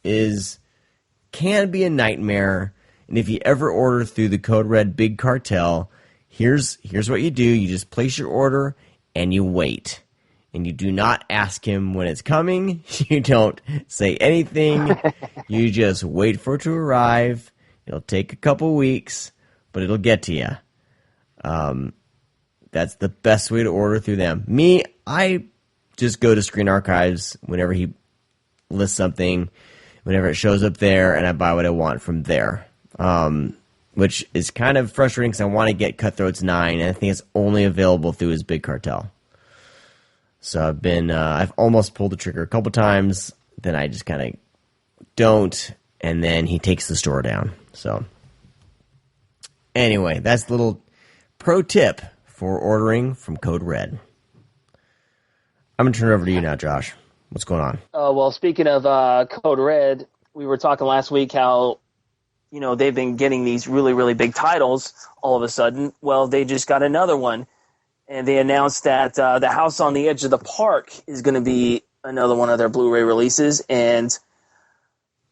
can be a nightmare. And if you ever order through the Code Red Big Cartel, here's what you do. You just place your order and you wait. And you do not ask him when it's coming. You don't say anything. You just wait for it to arrive. It'll take a couple weeks, but it'll get to you. That's the best way to order through them. Me, I just go to Screen Archives whenever he lists something, whenever it shows up there, and I buy what I want from there. Which is kind of frustrating because I want to get Cutthroats 9, and I think it's only available through his Big Cartel. So I've almost pulled the trigger a couple times, then I just kind of don't, and then he takes the store down. So anyway, that's the little pro tip for ordering from Code Red. I'm going to turn it over to you now, Josh. What's going on? Well, speaking of Code Red, we were talking last week how, they've been getting these really, really big titles all of a sudden. Well, they just got another one, and they announced that The House on the Edge of the Park is going to be another one of their Blu-ray releases, and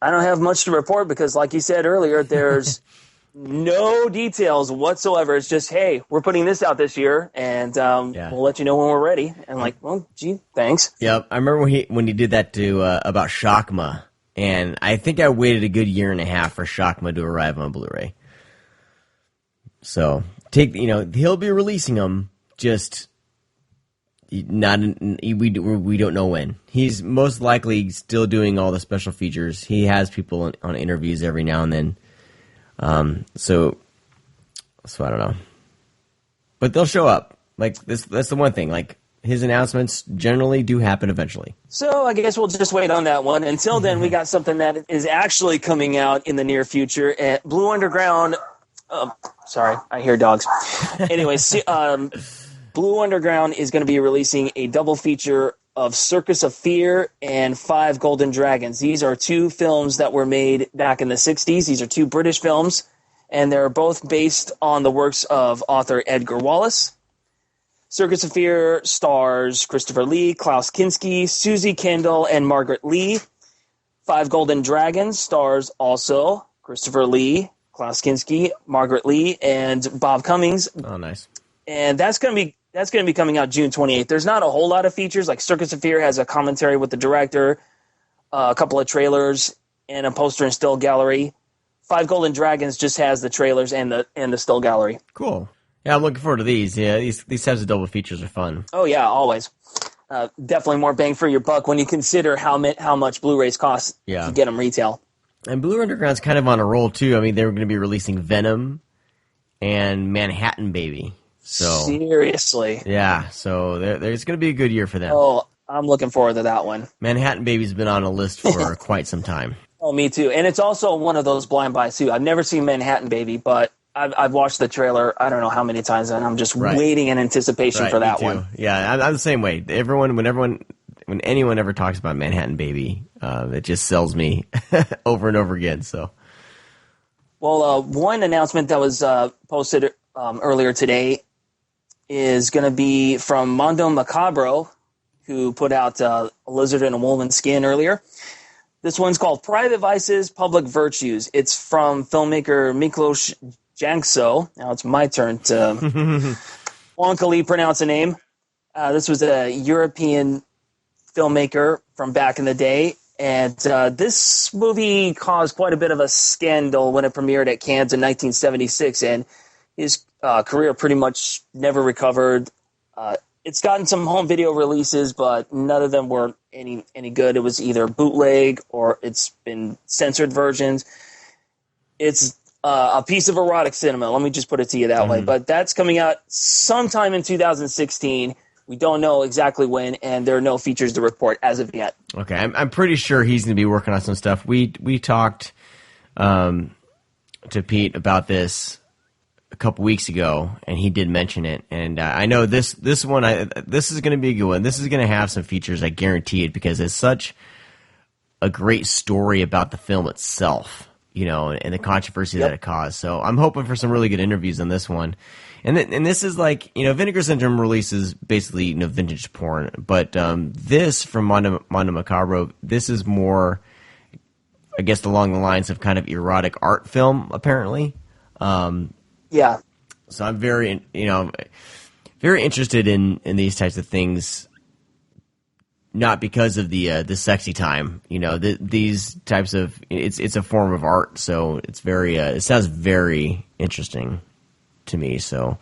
I don't have much to report because, like you said earlier, there's no details whatsoever. It's just, hey, we're putting this out this year, and we'll let you know when we're ready. And I'm like, well, gee, thanks. Yep, I remember when he did that to about Shakma, and I think I waited a good year and a half for Shakma to arrive on Blu-ray. So he'll be releasing them, just not we don't know when. He's most likely still doing all the special features. He has people on interviews every now and then. So I don't know, but they'll show up. Like this, that's the one thing. Like his announcements generally do happen eventually. So I guess we'll just wait on that one. Until then, we got something that is actually coming out in the near future at Blue Underground. Sorry, I hear dogs. Anyways, Blue Underground is going to be releasing a double feature of Circus of Fear and Five Golden Dragons. These are two films that were made back in the 60s. These are two British films, and they're both based on the works of author Edgar Wallace. Circus of Fear stars Christopher Lee, Klaus Kinski, Susie Kendall, and Margaret Lee. Five Golden Dragons stars also Christopher Lee, Klaus Kinski, Margaret Lee, and Bob Cummings. Oh, nice. And that's going to be coming out June 28th. There's not a whole lot of features. Like Circus of Fear has a commentary with the director, a couple of trailers, and a poster and still gallery. Five Golden Dragons just has the trailers and the still gallery. Cool. Yeah, I'm looking forward to these. Yeah, these types of double features are fun. Oh yeah, always. Definitely more bang for your buck when you consider how much Blu-rays cost to get them retail. And Blue Underground's kind of on a roll too. I mean, they were going to be releasing Venom and Manhattan Baby. So seriously, yeah. So there's going to be a good year for them. Oh, I'm looking forward to that one. Manhattan Baby's been on a list for quite some time. Oh, me too. And it's also one of those blind buys too. I've never seen Manhattan Baby, but I've watched the trailer. I don't know how many times, and I'm just waiting in anticipation for that one. Yeah, I'm the same way. When anyone ever talks about Manhattan Baby, it just sells me over and over again. So, well, one announcement that was posted earlier today is going to be from Mondo Macabro, who put out a lizard in a woman's skin earlier. This one's called Private Vices, Public Virtues. It's from filmmaker Miklos Jankso. Now it's my turn to wonkily pronounce a name. This was a European filmmaker from back in the day, and this movie caused quite a bit of a scandal when it premiered at Cannes in 1976, and his career pretty much never recovered. It's gotten some home video releases, but none of them were any good. It was either bootleg or it's been censored versions. It's a piece of erotic cinema. Let me just put it to you that way. But that's coming out sometime in 2016. We don't know exactly when, and there are no features to report as of yet. Okay, I'm pretty sure he's going to be working on some stuff. We talked to Pete about this a couple weeks ago, and he did mention it. And I know this one. This is going to be a good one. This is going to have some features, I guarantee it, because it's such a great story about the film itself, and the controversy that it caused. So I'm hoping for some really good interviews on this one. And this is like, Vinegar Syndrome releases basically vintage porn, but this from Mondo Macabro, this is more, I guess, along the lines of kind of erotic art film, apparently. Yeah. So I'm very interested in these types of things, not because of the sexy time. These types of it's a form of art, so it's very it sounds very interesting to me. So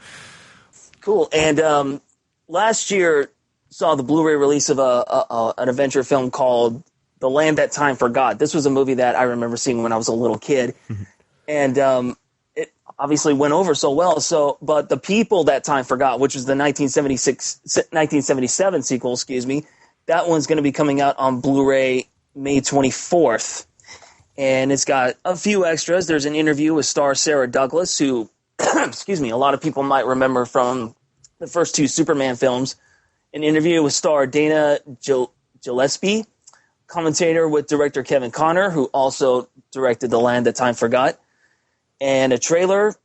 cool. And last year saw the Blu-ray release of an adventure film called The Land That Time Forgot. This was a movie that I remember seeing when I was a little kid, and it obviously went over so well. But The People That Time Forgot, which was the 1977 sequel, that one's going to be coming out on Blu-ray May 24th, and it's got a few extras. There's an interview with star Sarah Douglas, who a lot of people might remember from the first two Superman films. An interview with star Dana Gillespie, commentator with director Kevin Conner, who also directed The Land That Time Forgot, and a trailer.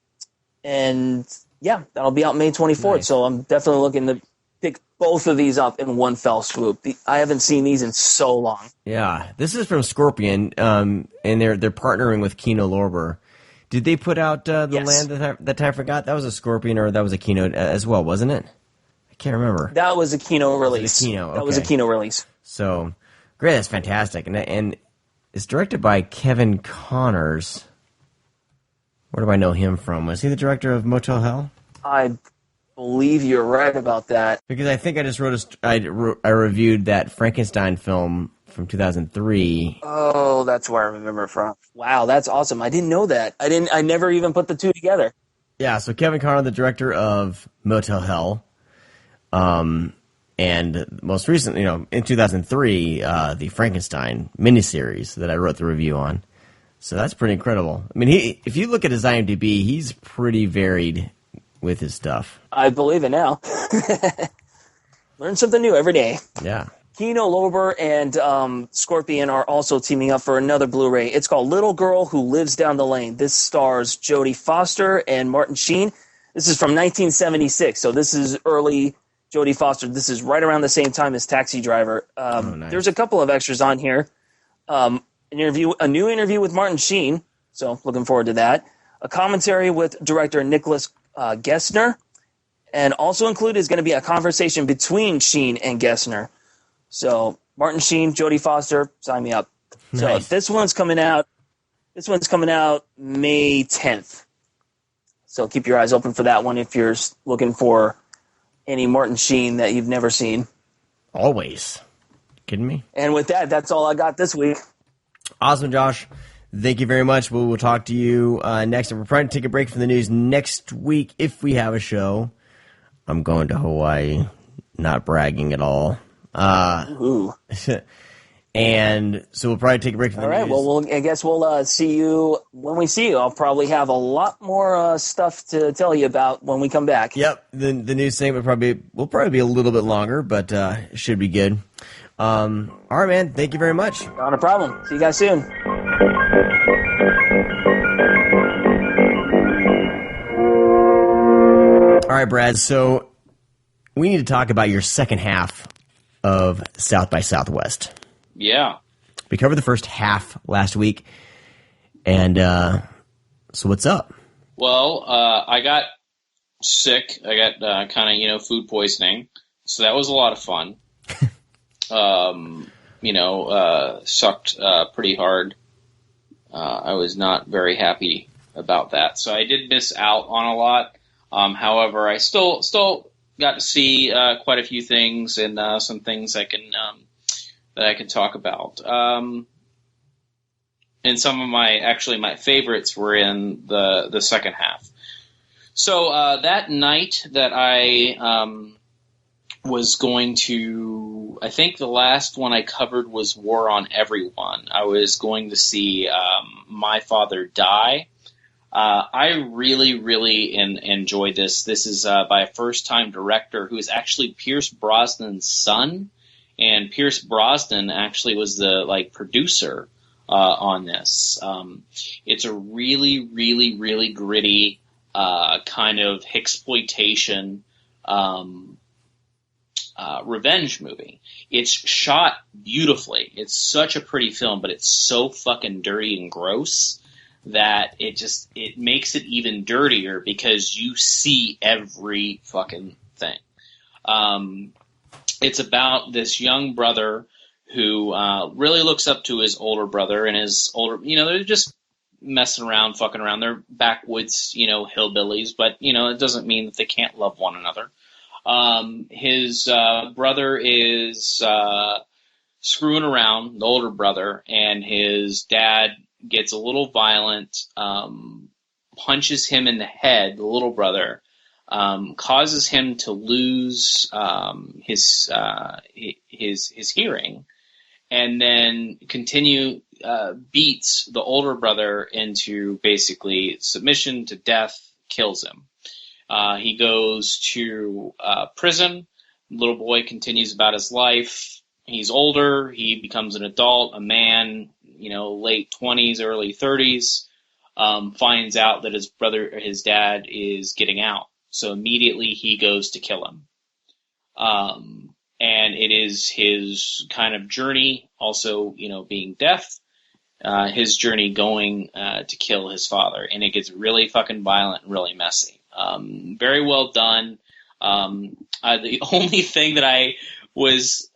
And yeah, that'll be out May 24th. Nice. So I'm definitely looking to pick both of these up in one fell swoop. I haven't seen these in so long. Yeah, this is from Scorpion, and they're partnering with Kino Lorber. Did they put out The Yes. Land That Time Forgot? That was a Scorpion, or that was a Kino as well, wasn't it? I can't remember. That was a Kino release. Kino, That was a okay. Kino release. So, great, that's fantastic. And it's directed by Kevin Connors. Where do I know him from? Was he the director of Motel Hell? I believe you're right about that. Because I think I just I reviewed that Frankenstein film from 2003. Oh, that's where I remember it from. Wow, that's awesome. I didn't know that. I never even put the two together. Yeah, so Kevin Conner, the director of Motel Hell, and most recently, in 2003, the Frankenstein miniseries that I wrote the review on. So that's pretty incredible. I mean, if you look at his IMDb, he's pretty varied with his stuff. I believe it now. Learn something new every day. Yeah. Kino Lorber and Scorpion are also teaming up for another Blu-ray. It's called Little Girl Who Lives Down the Lane. This stars Jodie Foster and Martin Sheen. This is from 1976, so this is early Jodie Foster. This is right around the same time as Taxi Driver. Nice. There's a couple of extras on here. A new interview with Martin Sheen, so looking forward to that. A commentary with director Nicholas Gessner, and also included is going to be a conversation between Sheen and Gessner. So Martin Sheen, Jodie Foster, sign me up. Nice. So this one's coming out May 10th. So keep your eyes open for that one if you're looking for any Martin Sheen that you've never seen. Always. Kidding me? And with that, that's all I got this week. Awesome, Josh. Thank you very much. We'll talk to you next. We're trying to take a break from the news next week if we have a show. I'm going to Hawaii. Not bragging at all. Ooh. And so we'll probably take a break from the All right. news. Well, I guess we'll see you when we see you. I'll probably have a lot more stuff to tell you about when we come back. Yep. The news segment will probably be a little bit longer, but it should be good. All right, man. Thank you very much. Not a problem. See you guys soon. All right, Brad. So we need to talk about your second half of South by Southwest. Yeah. We covered the first half last week, and so what's up? Well, I got sick. I got kind of food poisoning, so that was a lot of fun. Sucked pretty hard. I was not very happy about that, so I did miss out on a lot. However, I still got to see quite a few things and some things I can that I can talk about. And some of my favorites were in the second half. So that night that I was going to, I think the last one I covered was War on Everyone. I was going to see My Father Die. I really, really enjoyed this. This is by a first-time director who is actually Pierce Brosnan's son, and Pierce Brosnan actually was the producer on this. It's a really, really, really gritty kind of exploitation revenge movie. It's shot beautifully. It's such a pretty film, but it's so fucking dirty and gross that it makes it even dirtier because you see every fucking thing. It's about this young brother who really looks up to his older brother, and his older, they're just messing around, fucking around. They're backwoods, hillbillies, but, it doesn't mean that they can't love one another. His brother is screwing around, the older brother, and his dad gets a little violent, punches him in the head, the little brother, causes him to lose his hearing, and then beats the older brother into basically submission to death, kills him. He goes to prison. The little boy continues about his life, he's older. He becomes an adult, a man, late 20s, early 30s, finds out that his dad is getting out. So immediately he goes to kill him. And it is his kind of journey, also, being deaf, his journey going to kill his father. And it gets really fucking violent and really messy. Very well done. The only thing that I was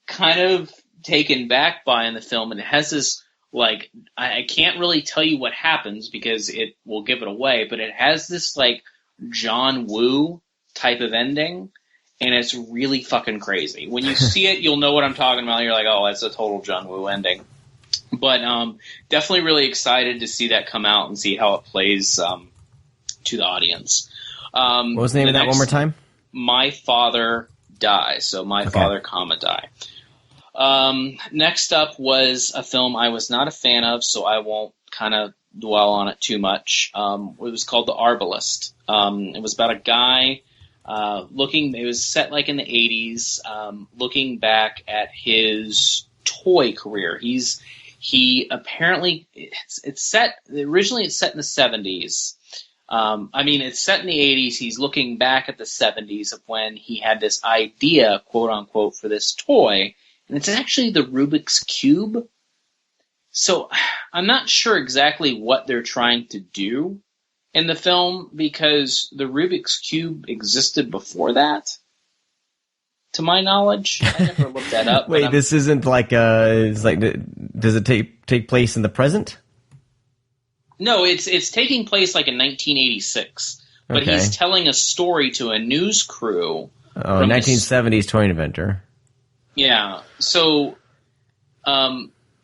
kind of taken back by in the film, and it has this, like, I can't really tell you what happens because it will give it away, but it has this, like, John Woo type of ending, and it's really fucking crazy. When you see it, you'll know what I'm talking about. You're like, oh, that's a total John Woo ending. But definitely really excited to see that come out and see how it plays to the audience. What was the name of that one more time? My Father Dies. So My Father, Die. Next up was a film I was not a fan of, so I won't kind of dwell on it too much. It was called The Arbalist. It was about a guy it was set like in the 80s, looking back at his toy career. He apparently, originally it's set in the 70s. It's set in the 80s. He's looking back at the 70s of when he had this idea, quote unquote, for this toy. And it's actually the Rubik's Cube. So I'm not sure exactly what they're trying to do in the film because the Rubik's Cube existed before that. To my knowledge, I never looked that up. Wait, this isn't like does it take place in the present? No, it's taking place like in 1986. But Okay. he's telling a story to a news crew. Oh, 1970s toy inventor. Yeah. So,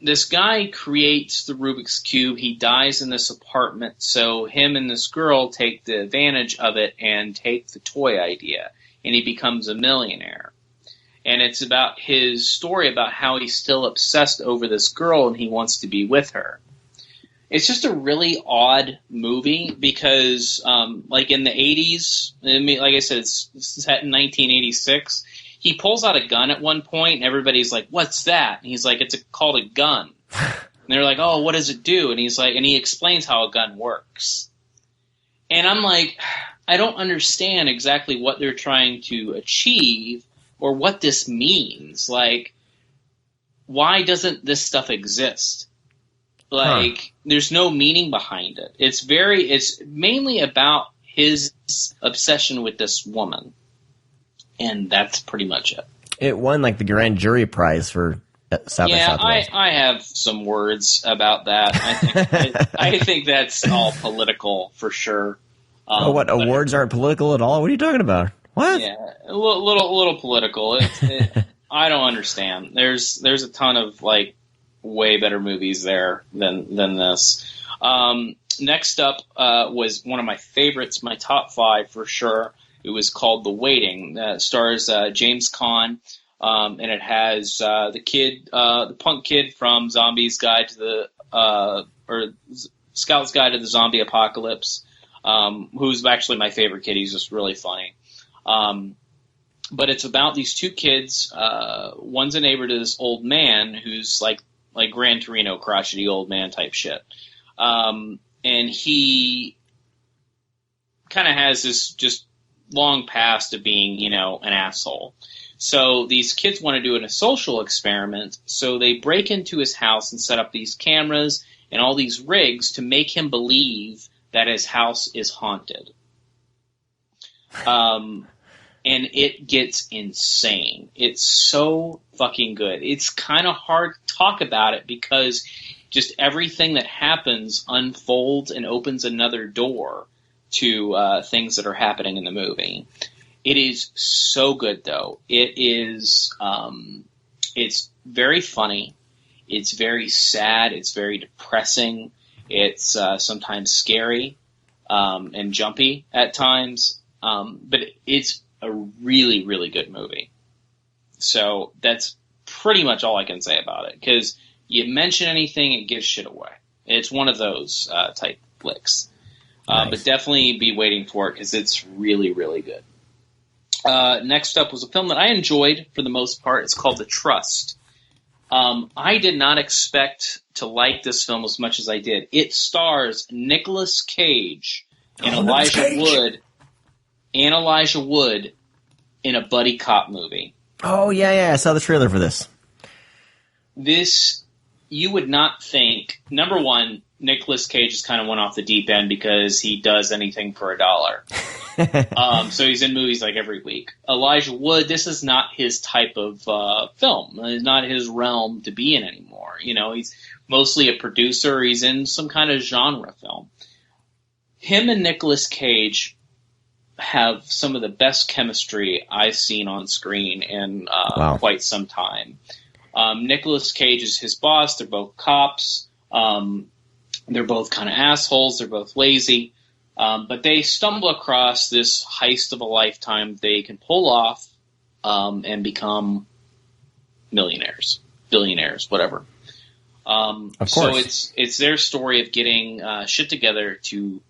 this guy creates the Rubik's Cube. He dies in this apartment. So him and this girl take the advantage of it and take the toy idea. And he becomes a millionaire. And it's about his story about how he's still obsessed over this girl and he wants to be with her. It's just a really odd movie because, like in the 80s, like I said, it's set in 1986. He pulls out a gun at one point and everybody's like, what's that? And he's like, it's called a gun. And they're like, oh, what does it do? And he's like, and he explains how a gun works. And I'm like, I don't understand exactly what they're trying to achieve or what this means. Like, why doesn't this stuff exist? Like, there's no meaning behind it. It's mainly about his obsession with this woman. And that's pretty much it. It won like the grand jury prize for South by Southwest. I have some words about that. I think that's all political for sure. What, awards aren't political at all? What are you talking about? What? Yeah, a little political. I don't understand. There's a ton of like way better movies there than this. Next up was one of my favorites, my top 5 for sure. It was called The Waiting. That stars James Caan, and it has the punk kid from Zombie's Guide to the or Scout's Guide to the Zombie Apocalypse, who's actually my favorite kid. He's just really funny. But it's about these two kids. One's a neighbor to this old man who's like Gran Torino, crotchety old man type shit. And he kind of has this just long past of being, an asshole. So these kids want to do a social experiment, so they break into his house and set up these cameras and all these rigs to make him believe that his house is haunted. And it gets insane. It's so fucking good. It's kind of hard to talk about it because just everything that happens unfolds and opens another door to things that are happening in the movie. It is so good, though. It is. It's very funny. It's very sad. It's very depressing. It's sometimes scary and jumpy at times. But it's a really, really good movie. So that's pretty much all I can say about it. Because you mention anything, it gives shit away. It's one of those type flicks. Nice. But definitely be waiting for it because it's really, really good. Next up was a film that I enjoyed for the most part. It's called The Trust. I did not expect to like this film as much as I did. It stars Nicolas Cage and Elijah Wood in a buddy cop movie. Oh, yeah, I saw the trailer for this. This, you would not think, number one, Nicolas Cage has kind of went off the deep end because he does anything for $1. So he's in movies like every week. Elijah Wood, this is not his type of film. It's not his realm to be in anymore. You know, he's mostly a producer. He's in some kind of genre film. Him and Nicolas Cage have some of the best chemistry I've seen on screen in quite some time. Nicolas Cage is his boss. They're both cops. They're both kind of assholes. They're both lazy. But they stumble across this heist of a lifetime they can pull off and become millionaires, billionaires, whatever. Of course. So it's their story of getting shit together to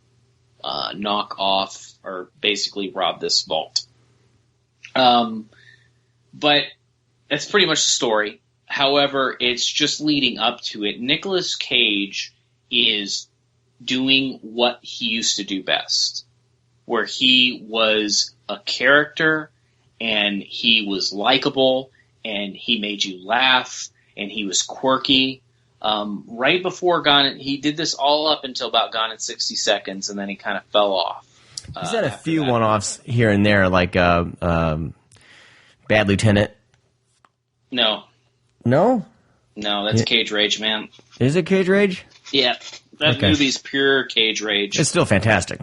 knock off or basically rob this vault. But that's pretty much the story. However, it's just leading up to it. Nicolas Cage is doing what he used to do best, where he was a character and he was likable and he made you laugh and he was quirky. Right before he did this all up until about Gone in 60 Seconds, and then he kind of fell off. He's had a few one-offs here and there, like Bad Lieutenant. No, that's Cage Rage, man. Is it Cage Rage? Yeah, that movie's pure Cage Rage. It's still fantastic.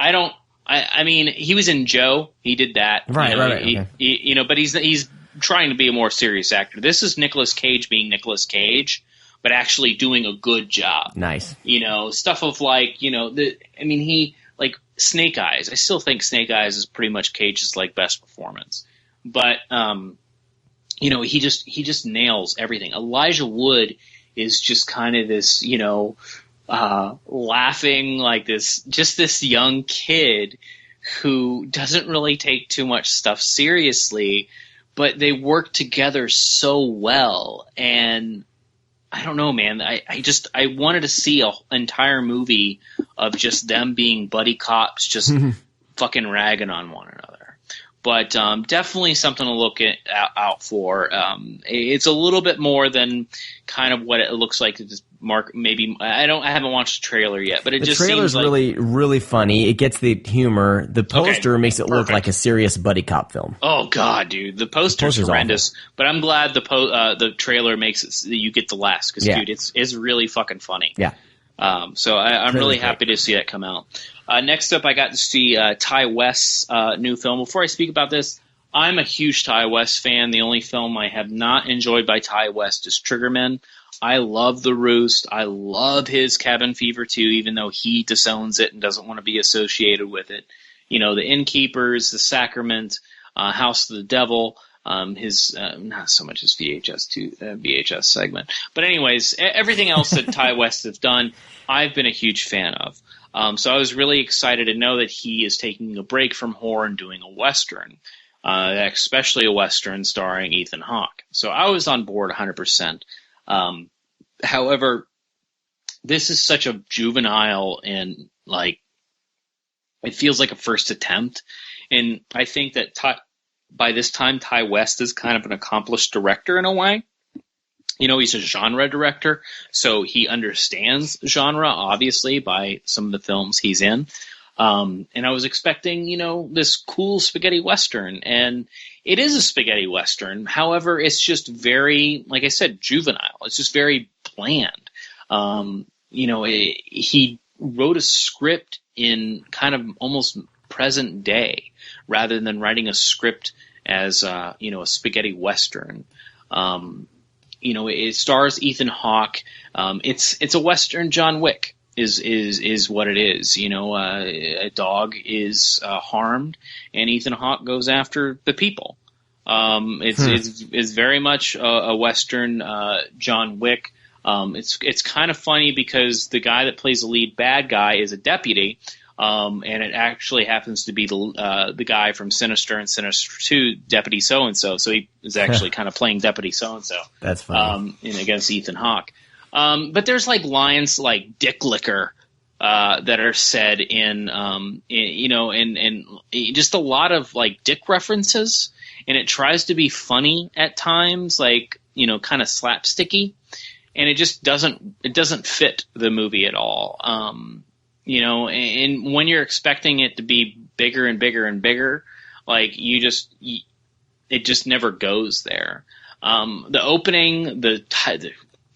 I mean, he was in Joe. He did that. Right. But he's trying to be a more serious actor. This is Nicolas Cage being Nicolas Cage, but actually doing a good job. Nice. Stuff of Snake Eyes. I still think Snake Eyes is pretty much Cage's best performance. But he just nails everything. Elijah Wood is just kind of this, laughing like this young kid who doesn't really take too much stuff seriously, but they work together so well. And I don't know, man. I wanted to see an entire movie of just them being buddy cops, just fucking ragging on one another. But definitely something to look out for. It's a little bit more than kind of what it looks like. Maybe I haven't watched the trailer yet, but the trailer's seems really, really funny. It gets the humor. The poster makes it look like a serious buddy cop film. Oh god, dude, the poster's horrendous. Awful. But I'm glad the trailer makes it so that you get the laughs because dude, it's really fucking funny. Yeah. So I'm really happy to see that come out. Next up, I got to see Ty West's new film. Before I speak about this, I'm a huge Ty West fan. The only film I have not enjoyed by Ty West is Triggerman. I love The Roost. I love his Cabin Fever 2, even though he disowns it and doesn't want to be associated with it. The Innkeepers, The Sacrament, House of the Devil, his not so much his VHS segment. But anyways, everything else that Ty West has done, I've been a huge fan of. So I was really excited to know that he is taking a break from horror and doing a Western, especially a Western starring Ethan Hawke. So I was on board 100%. However, this is such a juvenile and it feels like a first attempt. And I think that by this time, Ty West is kind of an accomplished director in a way. He's a genre director, so he understands genre, obviously, by some of the films he's in. And I was expecting, this cool spaghetti Western, and it is a spaghetti Western. However, it's just very, like I said, juvenile. It's just very bland. He wrote a script in kind of almost present day rather than writing a script as, a spaghetti Western. It stars Ethan Hawke. It's a Western John Wick is what it is. A dog is harmed, and Ethan Hawke goes after the people. It's very much a Western John Wick. It's kind of funny because the guy that plays the lead bad guy is a deputy, And it actually happens to be the guy from Sinister and Sinister 2, Deputy So-and-so. So he is actually kind of playing Deputy So-and-so. That's funny. Against Ethan Hawke. But there's like lines like "dick licker" that are said in just a lot of like dick references, and it tries to be funny at times, like kind of slapsticky, and it just doesn't fit the movie at all. And when you're expecting it to be bigger and bigger and bigger, like it just never goes there. The opening, the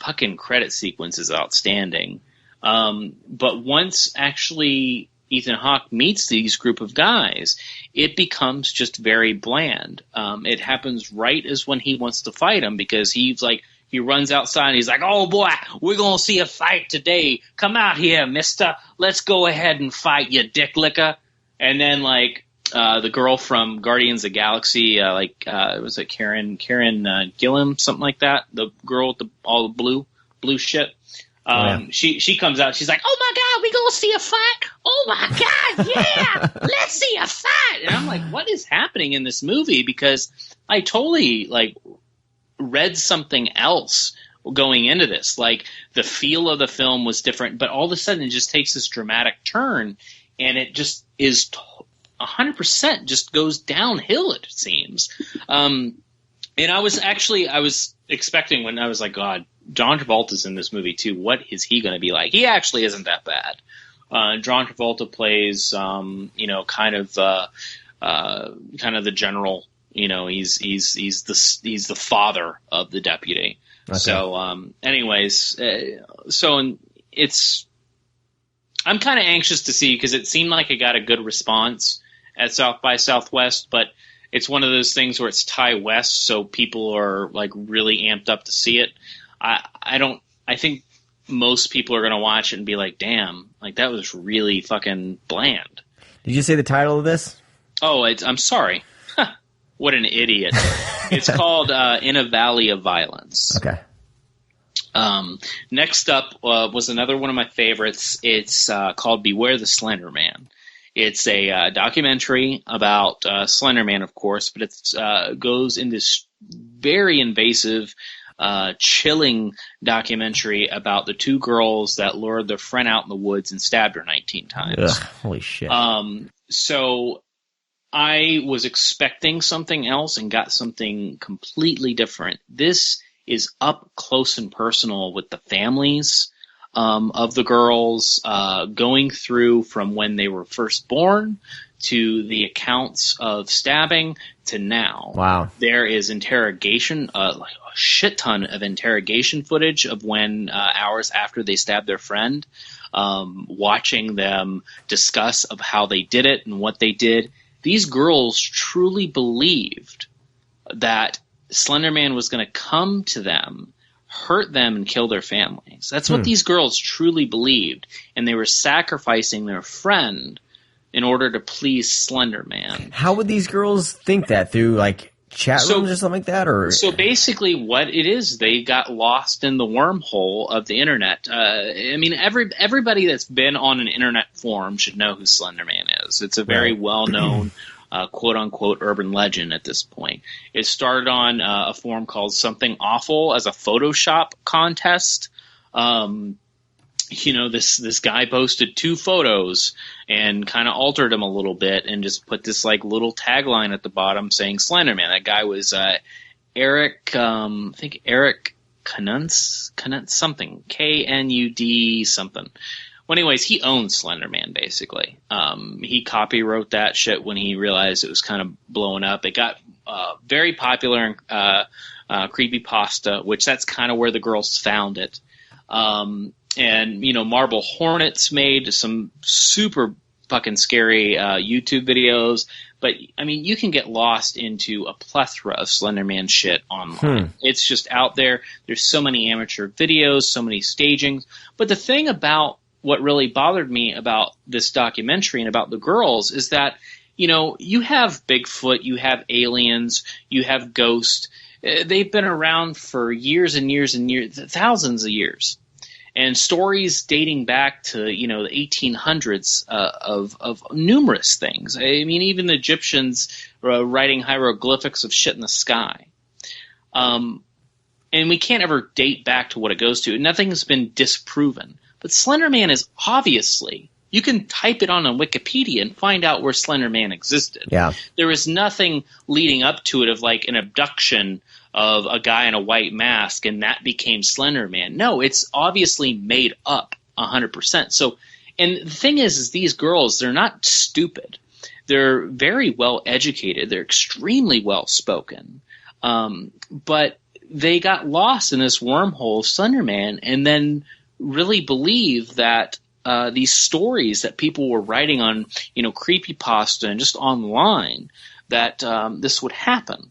fucking credit sequence is outstanding. But once actually Ethan Hawke meets these group of guys, it becomes just very bland. It happens right as when he wants to fight him, because he runs outside and he's like, "Oh boy, we're going to see a fight today. Come out here, mister. Let's go ahead and fight, you dick licker." And then the girl from Guardians of the Galaxy, was it Karen Gillan, something like that? The girl with all the blue shit. She comes out. She's like, "Oh my God, we gonna see a fight? Oh my God, yeah, let's see a fight!" And I'm like, what is happening in this movie? Because I totally read something else going into this. Like, the feel of the film was different, but all of a sudden it just takes this dramatic turn, and it just is 100% just goes downhill, it seems. And I was expecting, when I was like, God, John Travolta's in this movie too. What is he going to be like? He actually isn't that bad. John Travolta plays, kind of the general. He's the father of the deputy. Okay. So, I'm kind of anxious to see, because it seemed like it got a good response at South by Southwest, but it's one of those things where it's Ty West, so people are really amped up to see it. I think most people are going to watch it and be like, damn, that was really fucking bland. Did you say the title of this? Oh, I'm sorry. What an idiot. It's called In a Valley of Violence. Okay. Next up was another one of my favorites. It's called Beware the Slender Man. It's a documentary about Slender Man, of course, but it goes in this very invasive, chilling documentary about the two girls that lured their friend out in the woods and stabbed her 19 times. Ugh, holy shit. So I was expecting something else and got something completely different. This is up close and personal with the families of the girls, going through from when they were first born to the accounts of stabbing to now. Wow. There is interrogation, a shit ton of interrogation footage of when hours after they stabbed their friend, watching them discuss of how they did it and what they did. These girls truly believed that Slender Man was going to come to them, hurt them, and kill their families. That's what these girls truly believed, and they were sacrificing their friend in order to please Slender Man. How would these girls think that? Through chat rooms or something like that? Or so basically what it is, they got lost in the wormhole of the internet. Everybody that's been on an internet forum should know who Slender Man is. It's a very well-known quote-unquote urban legend at this point. It started on a forum called Something Awful as a Photoshop contest. This guy posted 2 photos and kind of altered them a little bit and just put this little tagline at the bottom saying Slender Man. That guy was Eric, I think Eric Knuntz something, Knud something. Well, anyways, he owns Slender Man, basically. He copywrote that shit when he realized it was kind of blowing up. It got very popular in Creepypasta, which that's kind of where the girls found it. And, Marble Hornets made some super fucking scary YouTube videos. But, you can get lost into a plethora of Slender Man shit online. It's just out there. There's so many amateur videos, so many stagings. But the thing about what really bothered me about this documentary and about the girls is that, you have Bigfoot, you have aliens, you have ghosts. They've been around for years and years and years, thousands of years. and stories dating back to, the 1800s of numerous things. I mean, even the Egyptians writing hieroglyphics of shit in the sky. And we can't ever date back to what it goes to. Nothing's been disproven. But Slender Man is obviously, you can type it on Wikipedia and find out where Slender Man existed. Yeah. There is nothing leading up to it of like an abduction of a guy in a white mask and that became Slender Man. No, it's obviously made up 100%. So, and the thing is these girls, they're not stupid. They're very well educated. They're extremely well spoken. But they got lost in this wormhole of Slender Man and then really believe that these stories that people were writing on, creepypasta and just online, that this would happen.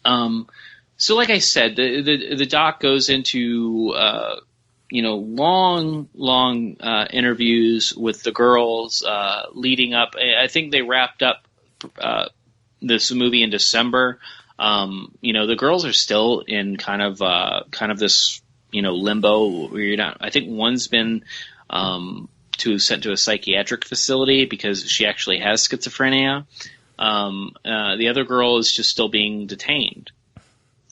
So like I said, the doc goes into, long interviews with the girls leading up. I think they wrapped up this movie in December. The girls are still in kind of this, limbo where you're not. I think one's been sent to a psychiatric facility because she actually has schizophrenia. The other girl is just still being detained.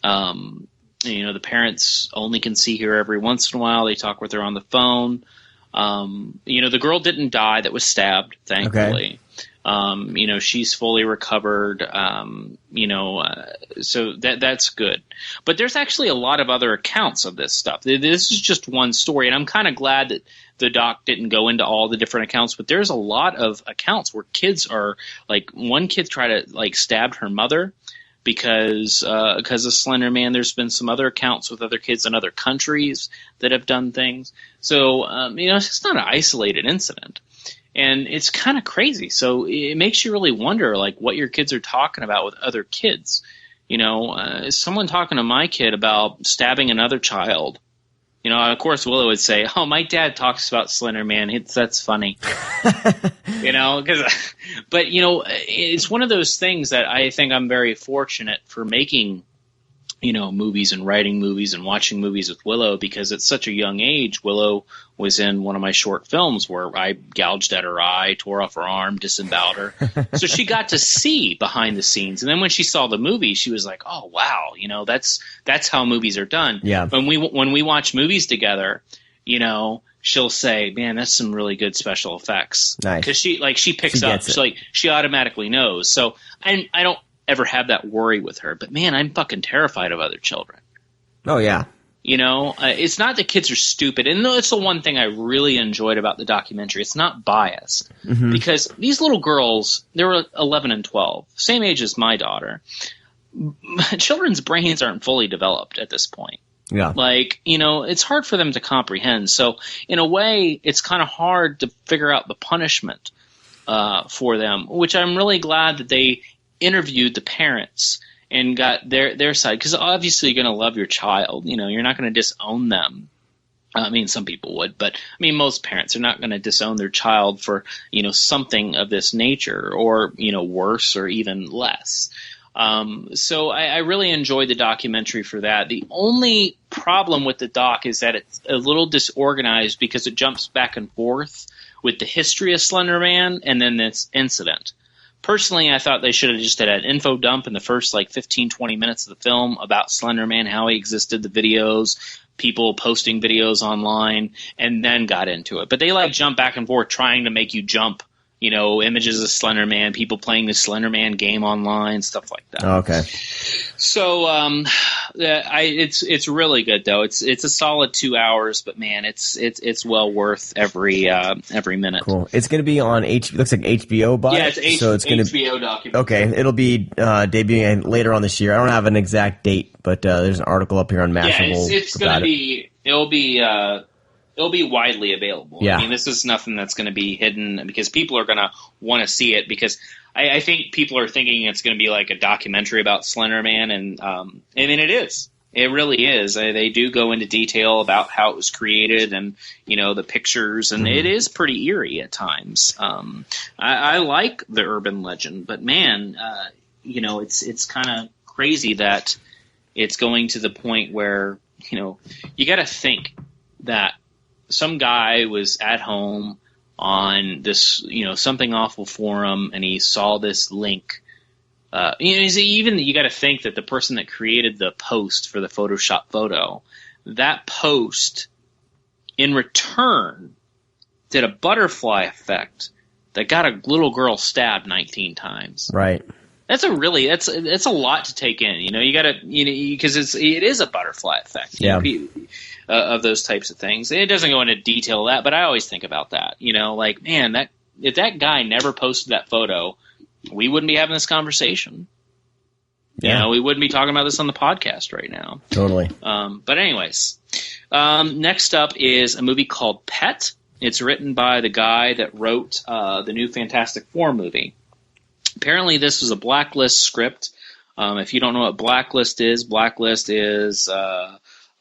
The parents only can see her every once in a while. They talk with her on the phone. The girl didn't die that was stabbed, thankfully. Okay. She's fully recovered. So that's good. But there's actually a lot of other accounts of this stuff. This is just one story, and I'm kind of glad that the doc didn't go into all the different accounts, but there's a lot of accounts where kids are like, one kid tried to stabbed her mother because of Slender Man. There's been some other accounts with other kids in other countries that have done things. So, it's just not an isolated incident. And it's kind of crazy. So it makes you really wonder, what your kids are talking about with other kids. Someone talking to my kid about stabbing another child. Of course, Willow would say, "Oh, my dad talks about Slender Man. That's funny." But it's one of those things that I think I'm very fortunate for making, movies and writing movies and watching movies with Willow, because at such a young age, Willow was in one of my short films where I gouged at her eye, tore off her arm, disemboweled her. So she got to see behind the scenes. And then when she saw the movie, she was like, "Oh, wow, that's how movies are done." Yeah. When we watch movies together, she'll say, "Man, that's some really good special effects." Nice. Because she picks up, she automatically knows. So I don't ever have that worry with her, but man, I'm fucking terrified of other children. Oh yeah. It's not that kids are stupid, and it's the one thing I really enjoyed about the documentary. It's not biased, because these little girls, they were 11 and 12, same age as my daughter. Children's brains aren't fully developed at this point. Yeah. It's hard for them to comprehend. So in a way, it's kind of hard to figure out the punishment for them, which I'm really glad that they interviewed the parents and got their side, because obviously you're going to love your child. You're not going to disown them. I mean, some people would, but I mean, most parents are not going to disown their child for, something of this nature, or, worse or even less. So I really enjoyed the documentary for that. The only problem with the doc is that it's a little disorganized because it jumps back and forth with the history of Slender Man and then this incident. Personally, I thought they should have just had an info dump in the first 15, 20 minutes of the film about Slender Man, how he existed, the videos, people posting videos online, and then got into it. But they jump back and forth trying to make you jump, images of Slender Man, people playing the Slender Man game online, stuff like that. Oh, okay. So it's really good though. It's a solid 2 hours, but man, it's well worth every minute. Cool. It's going to be on looks like HBO bought Yeah, it, it's so it's HBO documentary. Okay, it'll be debuting later on this year. I don't have an exact date, but there's an article up here on Mashable. Yeah, it's going to be. It'll be widely available. Yeah. I mean, this is nothing that's going to be hidden, because people are going to want to see it, because I think people are thinking it's going to be like a documentary about Slender Man, and I mean, it is. It really is. They do go into detail about how it was created and, the pictures, and it is pretty eerie at times. I like the urban legend, but man, it's kind of crazy that it's going to the point where, you got to think that some guy was at home on this, something awful forum, and he saw this link. You got to think that the person that created the post for the Photoshop photo, that post in return did a butterfly effect that got a little girl stabbed 19 times. Right. That's a lot to take in. You got to, because it is a butterfly effect. Of those types of things. It doesn't go into detail of that, but I always think about that. Man, if that guy never posted that photo, we wouldn't be having this conversation. Yeah. We wouldn't be talking about this on the podcast right now. Totally. But anyways, next up is a movie called Pet. It's written by the guy that wrote the new Fantastic Four movie. Apparently, this was a Blacklist script. If you don't know what Blacklist is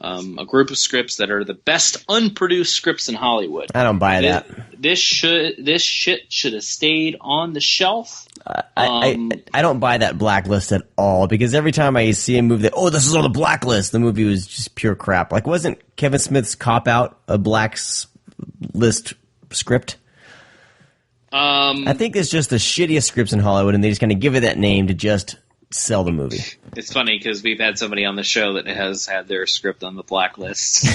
a group of scripts that are the best unproduced scripts in Hollywood. I don't buy that. This shit should have stayed on the shelf. I don't buy that Blacklist at all, because every time I see a movie that, this is on the Blacklist, the movie was just pure crap. Like, wasn't Kevin Smith's Cop Out a Blacklist script? I think it's just the shittiest scripts in Hollywood, and they just kind of give it that name to just sell the movie. It's funny because we've had somebody on the show that has had their script on the Blacklist.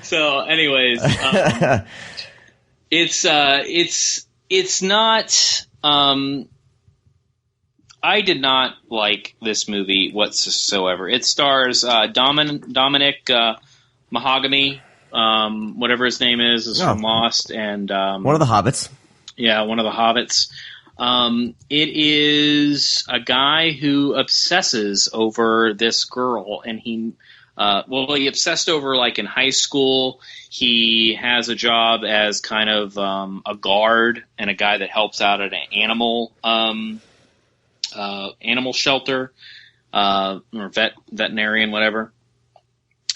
So, anyways, it's not. I did not like this movie whatsoever. It stars Dominic Mahogany, whatever his name is from Lost, and one of the Hobbits. Yeah, one of the Hobbits. It is a guy who obsesses over this girl, and he obsessed over, like, in high school. He has a job as kind of a guard and a guy that helps out at an animal shelter, or veterinarian, whatever.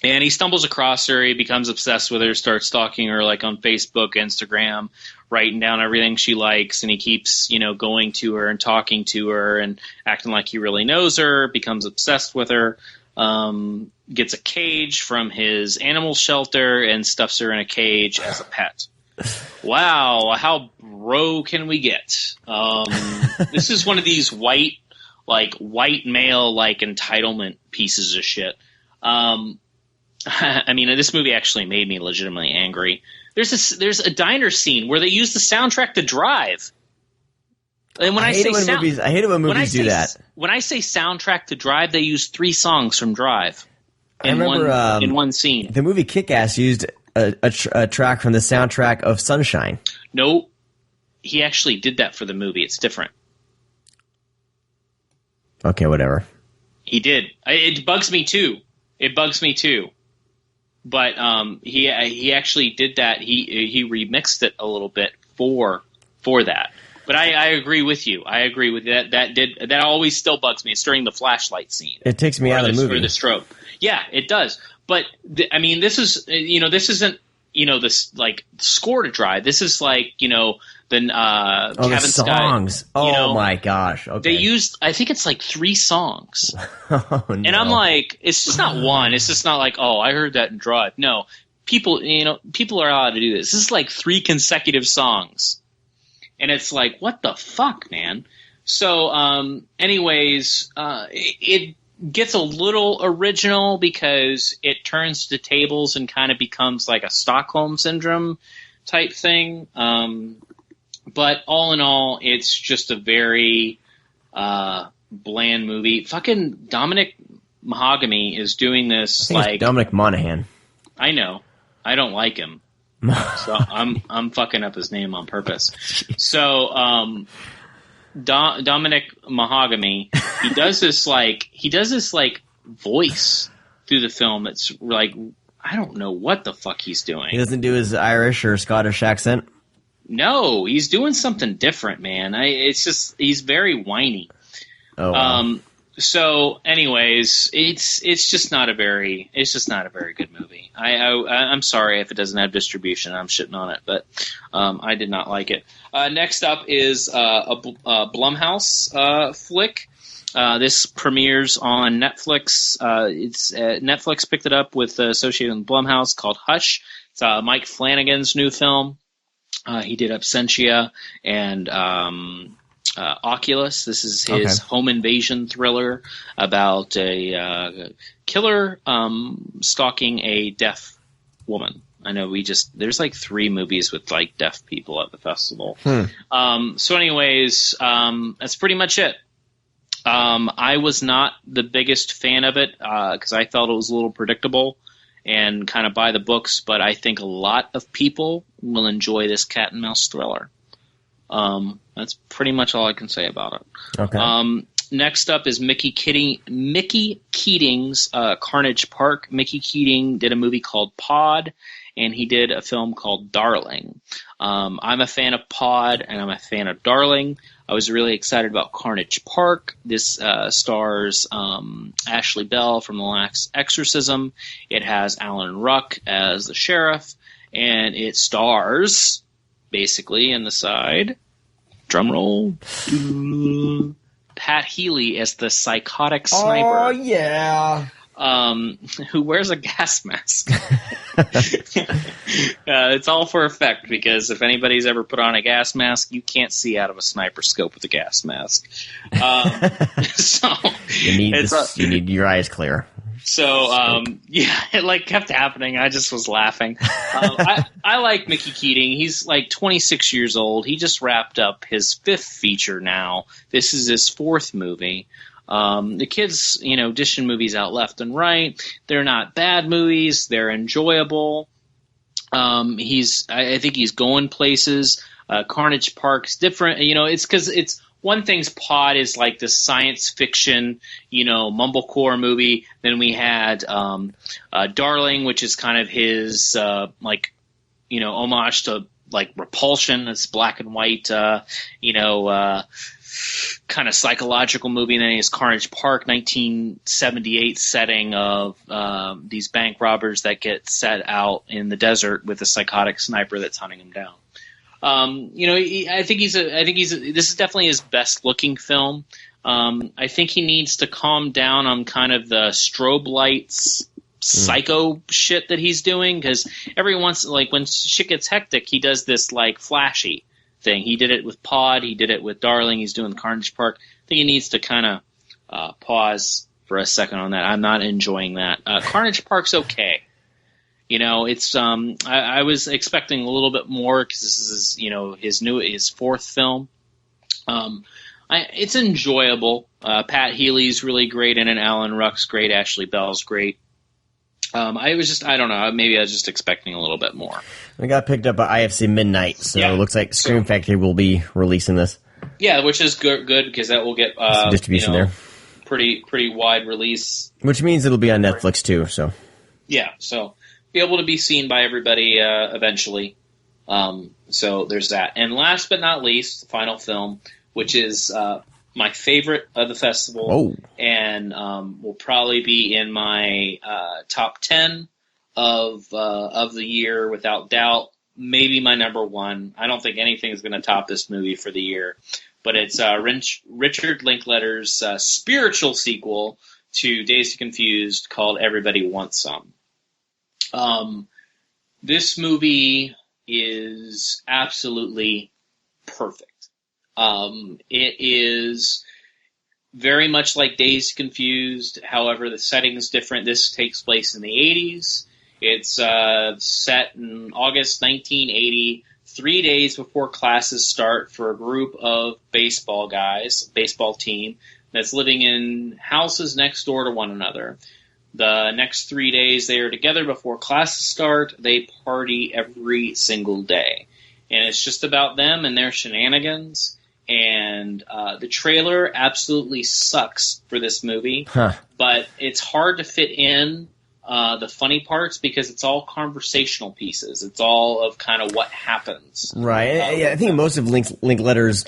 And he stumbles across her. He becomes obsessed with her, starts stalking her, like, on Facebook, Instagram, writing down everything she likes. And he keeps, going to her and talking to her and acting like he really knows her, becomes obsessed with her, gets a cage from his animal shelter and stuffs her in a cage as a pet. Wow, how bro can we get? This is one of these white male, like, entitlement pieces of shit. I mean, this movie actually made me legitimately angry. There's a diner scene where they use the soundtrack to Drive. And when I hate it when movies do that. When I say soundtrack to Drive, they use 3 songs from Drive in one scene. The movie Kick-Ass used a track from the soundtrack of Sunshine. No, he actually did that for the movie. It's different. Okay, whatever. He did. It bugs me too. But he actually did that. He remixed it a little bit for that. But I agree with you. I agree with that. That always still bugs me. It's during the flashlight scene. It takes me out of the movie. Or the strobe. Yeah, it does. But this is this isn't this, like, score to Drive. This is like the Kevin songs. Scott, my gosh! Okay. They used, I think it's like 3 songs. Oh, no. And I'm like, it's just not one. It's just not like, I heard that in Drive. No, people are allowed to do this. This is like 3 consecutive songs, and it's like, what the fuck, man? So, anyways, it gets a little original because it turns the tables and kind of becomes like a Stockholm Syndrome type thing. But all in all, it's just a very bland movie. Fucking Dominic Mahogany is doing this like Dominic Monaghan. I know. I don't like him. So I'm fucking up his name on purpose. So Dominic Mahogany, he does this voice through the film. It's like, I don't know what the fuck he's doing. He doesn't do his Irish or Scottish accent. No, he's doing something different, man. It's just, he's very whiny. Oh. Wow. So, anyways, it's just not a very good movie. I'm sorry if it doesn't have distribution. I'm shitting on it, but I did not like it. Next up is a Blumhouse flick. This premieres on Netflix. It's Netflix picked it up with associated with Blumhouse called Hush. It's Mike Flanagan's new film. He did Absentia and Oculus. This is his home invasion thriller about a killer stalking a deaf woman. I know there's like 3 movies with like deaf people at the festival. So anyways, that's pretty much it. I was not the biggest fan of it because I felt it was a little predictable and kind of by the books, but I think a lot of people will enjoy this cat and mouse thriller. That's pretty much all I can say about it. Okay. Next up is Mickey Keating's Carnage Park. Mickey Keating did a movie called Pod, and he did a film called Darling. I'm a fan of Pod, and I'm a fan of Darling. I was really excited about Carnage Park. This stars Ashley Bell from The Last Exorcism. It has Alan Ruck as the sheriff, and it stars, basically, in the side, drumroll, Pat Healy as the psychotic sniper. Oh, yeah. Who wears a gas mask. It's all for effect, because if anybody's ever put on a gas mask, you can't see out of a sniper scope with a gas mask. So you need your eyes clear. So, yeah, it like kept happening. I just was laughing. I like Mickey Keating. He's like 26 years old. He just wrapped up his 5th feature now. This is his 4th movie. The kids, dishing movies out left and right. They're not bad movies. They're enjoyable. I think he's going places. Carnage Park's different. It's because it's one thing's Pod is like the science fiction, mumblecore movie. Then we had Darling, which is kind of his homage to like Repulsion. It's black and white, kind of psychological movie. And then he has Carnage Park, 1978 setting of these bank robbers that get set out in the desert with a psychotic sniper that's hunting them down. I think this is definitely his best looking film. I think he needs to calm down on kind of the strobe lights psycho shit that he's doing, because every once, like when shit gets hectic, he does this like flashy thing. He did it with Pod, he did it with Darling, he's doing Carnage Park. I think he needs to kind of pause for a second on that. I'm not enjoying that. Carnage Park's okay. It's I was expecting a little bit more because this is his 4th film. It's enjoyable. Pat Healy's really great in it. Alan Ruck's great. Ashley Bell's great. I don't know. Maybe I was just expecting a little bit more. We got picked up by IFC Midnight, so it looks like Scream Factory will be releasing this. Yeah, which is good because that will get some distribution there. Pretty wide release. Which means it'll be on Netflix too. So yeah, so be able to be seen by everybody eventually. So there's that. And last but not least, the final film, which is my favorite of the festival, and will probably be in my top 10 of the year without doubt. Maybe my number 1. I don't think anything is going to top this movie for the year, but it's Richard Linklater's spiritual sequel to Dazed and Confused called Everybody Wants Some. This movie is absolutely perfect. It is very much like Dazed and Confused. However, the setting is different. This takes place in the 80s. It's set in August 1980, 3 days before classes start for a group of baseball team that's living in houses next door to one another. The next 3 days they are together before classes start. They party every single day. And it's just about them and their shenanigans. And the trailer absolutely sucks for this movie. But it's hard to fit in the funny parts because it's all conversational pieces. It's all of kind of what happens. Right. I think most of Linklater's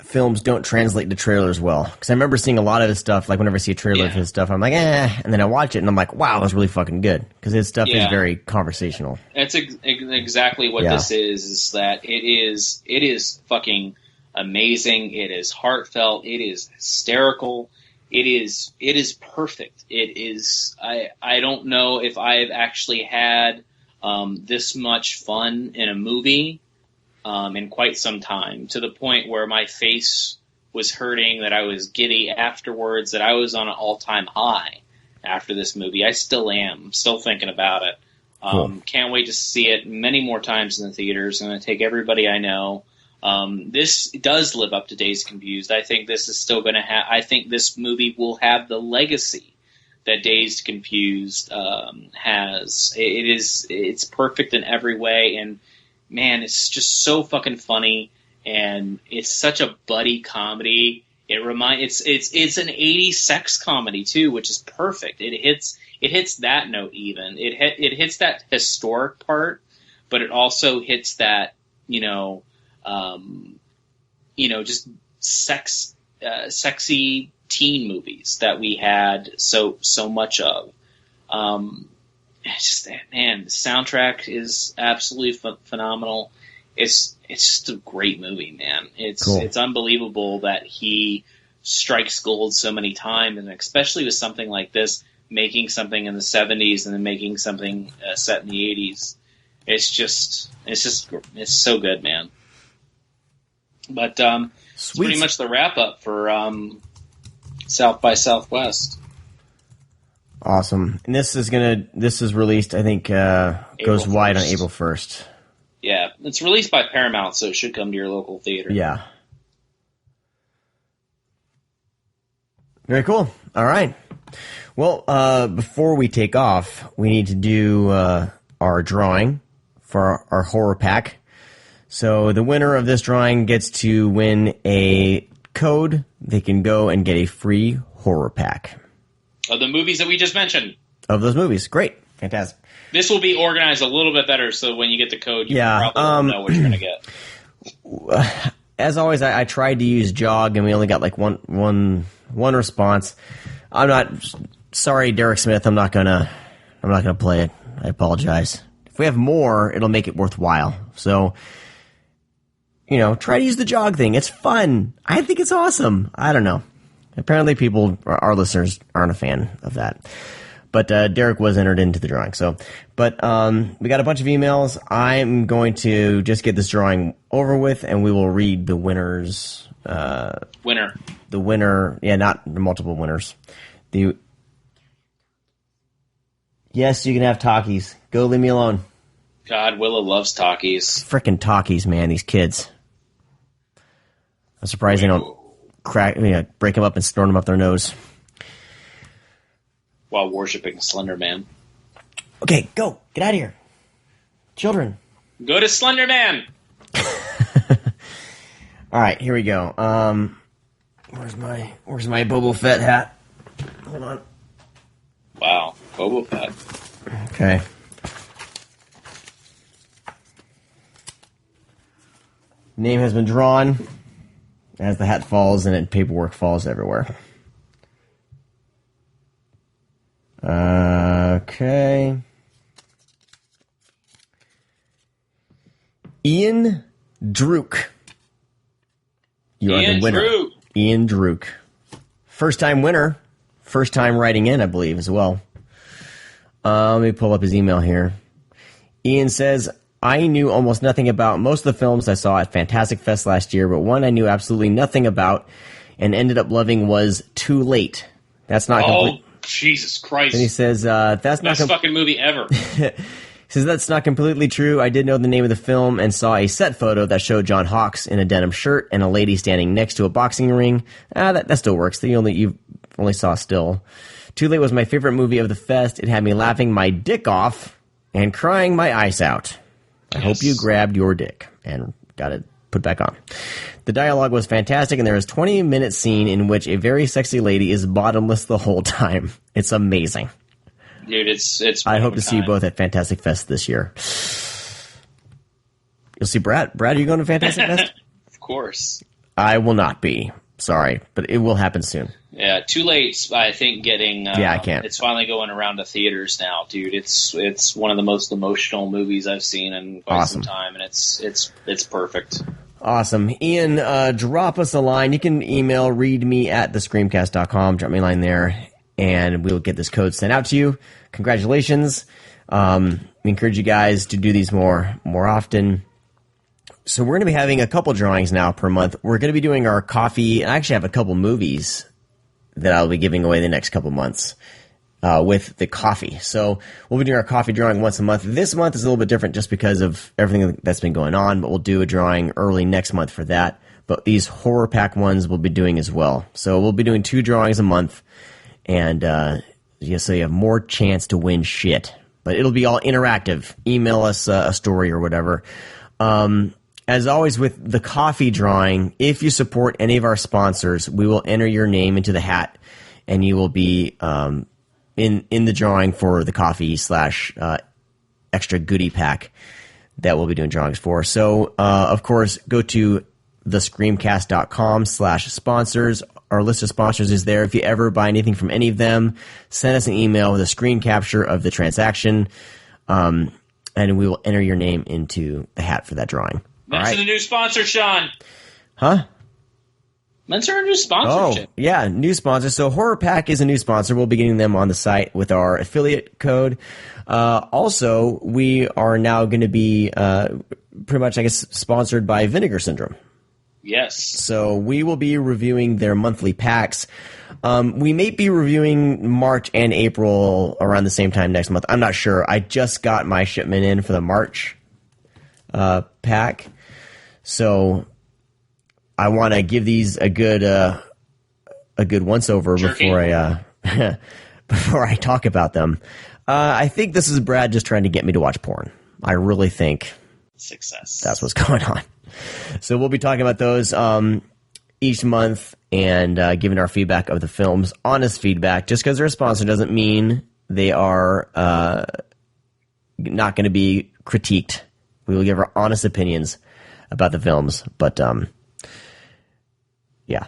films don't translate to trailers well. Because I remember seeing a lot of his stuff, like whenever I see a trailer for his stuff, I'm like, and then I watch it and I'm like, wow, that's really fucking good. Because his stuff is very conversational. That's exactly what this is that it is fucking amazing. It is heartfelt. It is hysterical. It is perfect. It is. I don't know if I've actually had this much fun in a movie in quite some time, to the point where my face was hurting, that I was giddy afterwards, that I was on an all-time high after this movie. I still am. I'm still thinking about it. Cool. Can't wait to see it many more times in the theaters. I'm going to take everybody I know. This does live up to Dazed and Confused. I think this is still going to have. I think this movie will have the legacy that Dazed and Confused has. It's perfect in every way, and man, it's just so fucking funny, and it's such a buddy comedy. It's an 80s sex comedy too, which is perfect. It hits that note even. It hits that historic part, but it also hits that just sexy teen movies that we had so much of. It's just, man, the soundtrack is absolutely phenomenal. It's just a great movie, man. It's unbelievable that he strikes gold so many times, and especially with something like this, making something in the 70s and then making something set in the 80s. It's so good, man. But it's pretty much the wrap up for South by Southwest. Awesome. And this is released, I think, goes wide on April 1st. Yeah, it's released by Paramount, so it should come to your local theater. Yeah. Very cool. All right. Well, before we take off, we need to do our drawing for our horror pack. So the winner of this drawing gets to win a code. They can go and get a free horror pack. Of the movies that we just mentioned. Of those movies. Great. Fantastic. This will be organized a little bit better, so when you get the code, you probably won't know what you're going to get. As always, I tried to use Jog, and we only got like one response. I'm not sorry, Derek Smith. I'm not gonna play it. I apologize. If we have more, it'll make it worthwhile. So, try to use the Jog thing. It's fun. I think it's awesome. I don't know. Apparently, our listeners aren't a fan of that. But Derek was entered into the drawing. But we got a bunch of emails. I'm going to just get this drawing over with, and we will read the winners. Winner. The winner. Yeah, not the multiple winners. Yes, you can have Takis. Go leave me alone. God, Willa loves Takis. Frickin' Takis, man. These kids. I'm surprised they don't break them up and snort them up their nose. While worshipping Slender Man. Okay, go. Get out of here. Children. Go to Slender Man. All right, here we go. Where's my Boba Fett hat? Hold on. Wow, Boba Fett. Okay. Name has been drawn. As the hat falls and paperwork falls everywhere. Okay. Ian Druk. You are the winner. Ian Druk. First time winner. First time writing in, I believe, as well. Let me pull up his email here. Ian says, I knew almost nothing about most of the films I saw at Fantastic Fest last year, but one I knew absolutely nothing about and ended up loving was Too Late. That's not complete. Jesus Christ. And he says, that's not best fucking movie ever. He says, that's not completely true. I did know the name of the film and saw a set photo that showed John Hawkes in a denim shirt and a lady standing next to a boxing ring. That still works. You only saw still. Too Late was my favorite movie of the fest. It had me laughing my dick off and crying my eyes out. I hope you grabbed your dick and got it put back on. The dialogue was fantastic, and there is a 20-minute scene in which a very sexy lady is bottomless the whole time. It's amazing. Dude, it's I hope to see you both at Fantastic Fest this year. You'll see Brad. Brad, are you going to Fantastic Fest? Of course. I will not be. Sorry, but it will happen soon. Yeah, Too Late, I think, getting... I can't. It's finally going around to theaters now, dude. It's one of the most emotional movies I've seen in quite some time, and it's perfect. Awesome. Ian, drop us a line. You can email readme@thescreamcast.com. Drop me a line there, and we'll get this code sent out to you. Congratulations. We encourage you guys to do these more often. So we're going to be having a couple drawings now per month. We're going to be doing our coffee, and I actually have a couple movies that I'll be giving away the next couple months with the coffee. So we'll be doing our coffee drawing once a month. This month is a little bit different just because of everything that's been going on, but we'll do a drawing early next month for that. But these horror pack ones we'll be doing as well. So we'll be doing 2 drawings a month, and so you have more chance to win shit. But it'll be all interactive. Email us a story or whatever. As always with the coffee drawing, if you support any of our sponsors, we will enter your name into the hat, and you will be in the drawing for the coffee / extra goodie pack that we'll be doing drawings for. So, of course, go to thescreamcast.com/sponsors. Our list of sponsors is there. If you ever buy anything from any of them, send us an email with a screen capture of the transaction, and we will enter your name into the hat for that drawing. Mention the new sponsor, Sean. Huh? Mention our new sponsorship. Oh, yeah, new sponsor. So Horror Pack is a new sponsor. We'll be getting them on the site with our affiliate code. Also, we are now going to be pretty much, I guess, sponsored by Vinegar Syndrome. Yes. So we will be reviewing their monthly packs. We may be reviewing March and April around the same time next month. I'm not sure. I just got my shipment in for the March pack. So I want to give these a good once over before I talk about them. I think this is Brad just trying to get me to watch porn. I really think success. That's what's going on. So we'll be talking about those each month and giving our feedback of the films. Honest feedback. Just because they're a sponsor doesn't mean they are not going to be critiqued. We will give our honest opinions about the films, but yeah.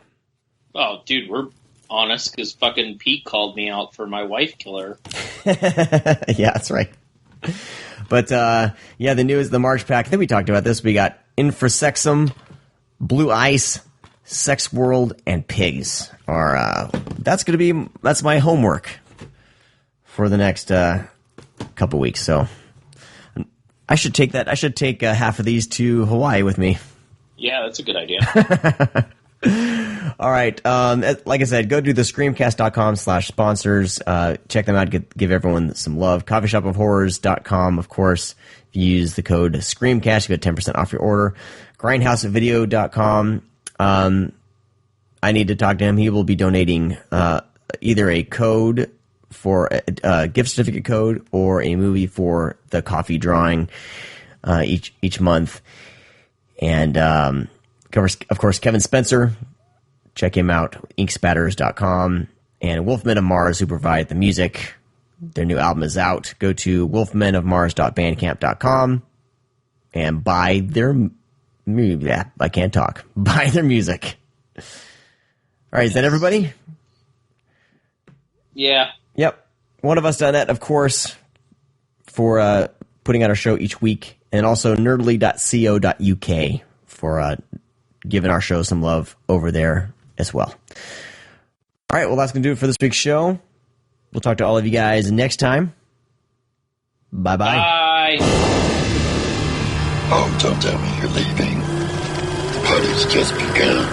Oh, dude, we're honest because fucking Pete called me out for my wife killer. Yeah, that's right. But yeah, the news, the March pack. I think we talked about this. We got Infrasexum, Blue Ice, Sex World, and Pigs. That's my homework for the next couple weeks. So I should take that. I should take half of these to Hawaii with me. Yeah, that's a good idea. All right. Like I said, go to thescreamcast.com/sponsors. Check them out. Give everyone some love. Coffeeshopofhorrors.com, of course. If you use the code ScreamCast, you get 10% off your order. Grindhousevideo.com. I need to talk to him. He will be donating either a code for a gift certificate code or a movie for the coffee drawing each month. And of course, Kevin Spencer. Check him out, inkspatters.com. And Wolfmen of Mars, who provide the music. Their new album is out. Go to wolfmenofmars.bandcamp.com and buy their music. Yeah, I can't talk. Buy their music. All right, is that everybody? Yeah. Yep. OneOfUs.net, of course, for putting out our show each week. And also nerdly.co.uk for giving our show some love over there as well. All right, well, that's going to do it for this week's show. We'll talk to all of you guys next time. Bye-bye. Bye. Oh, don't tell me you're leaving. The party's just begun.